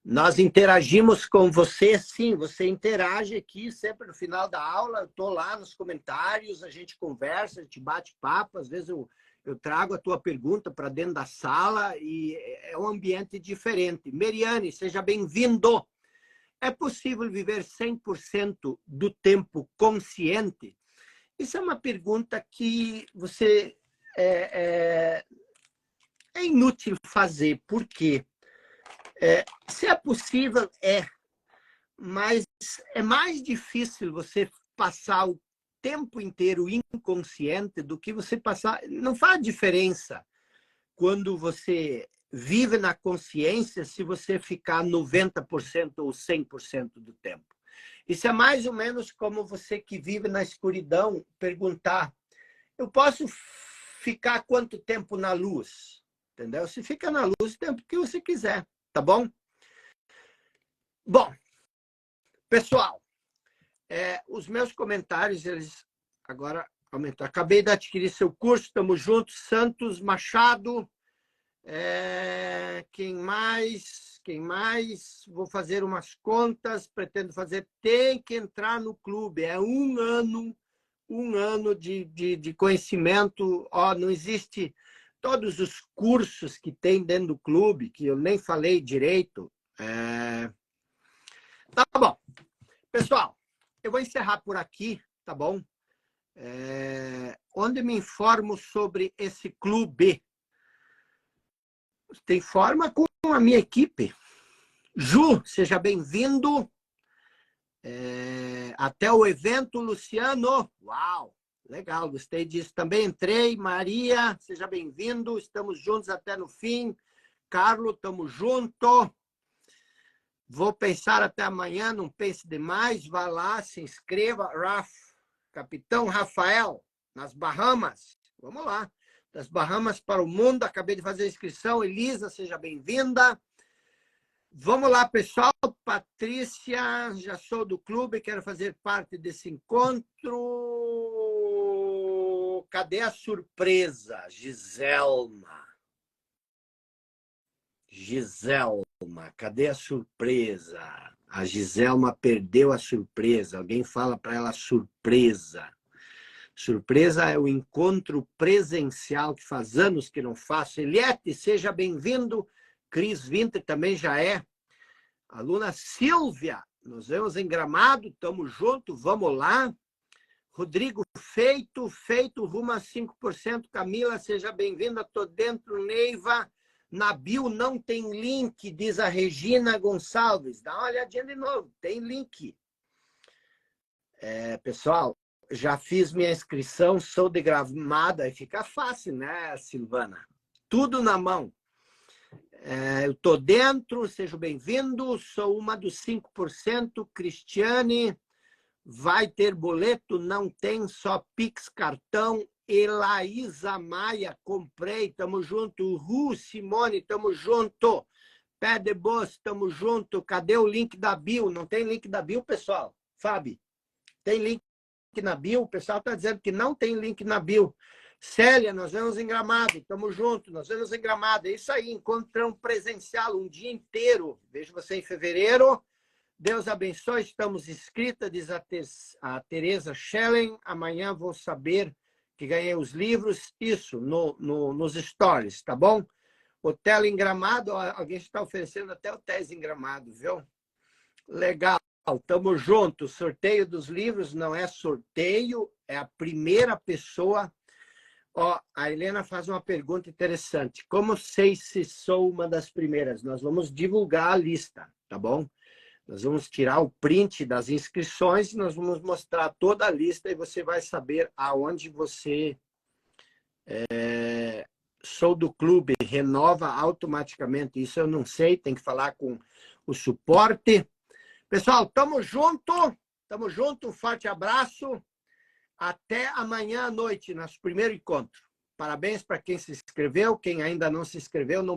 Nós interagimos com você, sim, você interage aqui sempre no final da aula, eu estou lá nos comentários, a gente conversa, a gente bate papo, às vezes eu trago a tua pergunta para dentro da sala e é um ambiente diferente. Meriane, seja bem-vindo. É possível viver 100% do tempo consciente? Isso é uma pergunta que você é inútil fazer. Por quê? Se é possível, mas é mais difícil você passar o tempo inteiro inconsciente do que você passar... Não faz diferença quando você vive na consciência se você ficar 90% ou 100% do tempo. Isso é mais ou menos como você que vive na escuridão perguntar: eu posso ficar quanto tempo na luz? Entendeu? Você fica na luz o tempo que você quiser, tá bom? Bom, pessoal, os meus comentários, eles agora aumentaram. Acabei de adquirir seu curso, estamos juntos. Santos Machado, quem mais? Vou fazer umas contas, pretendo fazer. Tem que entrar no clube, é um ano de conhecimento. Não existe todos os cursos que tem dentro do clube, que eu nem falei direito. Tá bom. Pessoal, eu vou encerrar por aqui, tá bom? Onde me informo sobre esse clube? Tem forma com a minha equipe. Ju, seja bem-vindo. Até o evento, Luciano. Uau, legal, gostei disso. Também entrei. Maria, seja bem-vindo. Estamos juntos até no fim. Carlos, estamos juntos. Vou pensar até amanhã, não pense demais. Vá lá, se inscreva. Capitão Rafael, nas Bahamas. Vamos lá. Das Bahamas para o mundo. Acabei de fazer a inscrição. Elisa, seja bem-vinda. Vamos lá, pessoal. Patrícia, já sou do clube, quero fazer parte desse encontro. Cadê a surpresa? Giselma, cadê a surpresa? A Giselma perdeu a surpresa. Alguém fala para ela surpresa. Surpresa é o encontro presencial que faz anos que não faço. Eliette, seja bem-vindo. Cris Winter também já é. Aluna Silvia, nos vemos em Gramado, estamos juntos, vamos lá. Rodrigo, feito rumo a 5%. Camila, seja bem-vinda, estou dentro. Neiva, na bio não tem link, diz a Regina Gonçalves. Dá uma olhadinha de novo, tem link. Pessoal, já fiz minha inscrição, sou de Gramado, aí fica fácil, né, Silvana? Tudo na mão. Eu estou dentro, seja bem-vindo, sou uma dos 5%. Cristiane, vai ter boleto? Não tem, só Pix, cartão. Elaísa Maia, comprei, tamo junto. Simone, tamo junto. Pé de Boss, tamo junto. Cadê o link da bio? Não tem link da bio, pessoal? Fábio, tem link na bio? O pessoal está dizendo que não tem link na bio. Célia, nós vamos em Gramado, tamo junto, nós vamos em Gramado. É isso aí, encontrão presencial um dia inteiro. Vejo você em fevereiro. Deus abençoe, estamos inscritas, diz a Tereza Schellen. Amanhã vou saber que ganhei os livros. Isso, nos stories, tá bom? Hotel em Gramado, alguém está oferecendo até hotéis em Gramado, viu? Legal, tamo junto. Sorteio dos livros não é sorteio, é a primeira pessoa. Ó, a Helena faz uma pergunta interessante. Como sei se sou uma das primeiras? Nós vamos divulgar a lista, tá bom? Nós vamos tirar o print das inscrições, nós vamos mostrar toda a lista e você vai saber aonde você sou do clube, renova automaticamente. Isso eu não sei, tem que falar com o suporte. Pessoal, tamo junto, um forte abraço. Até amanhã à noite, nosso primeiro encontro. Parabéns para quem se inscreveu, quem ainda não se inscreveu, não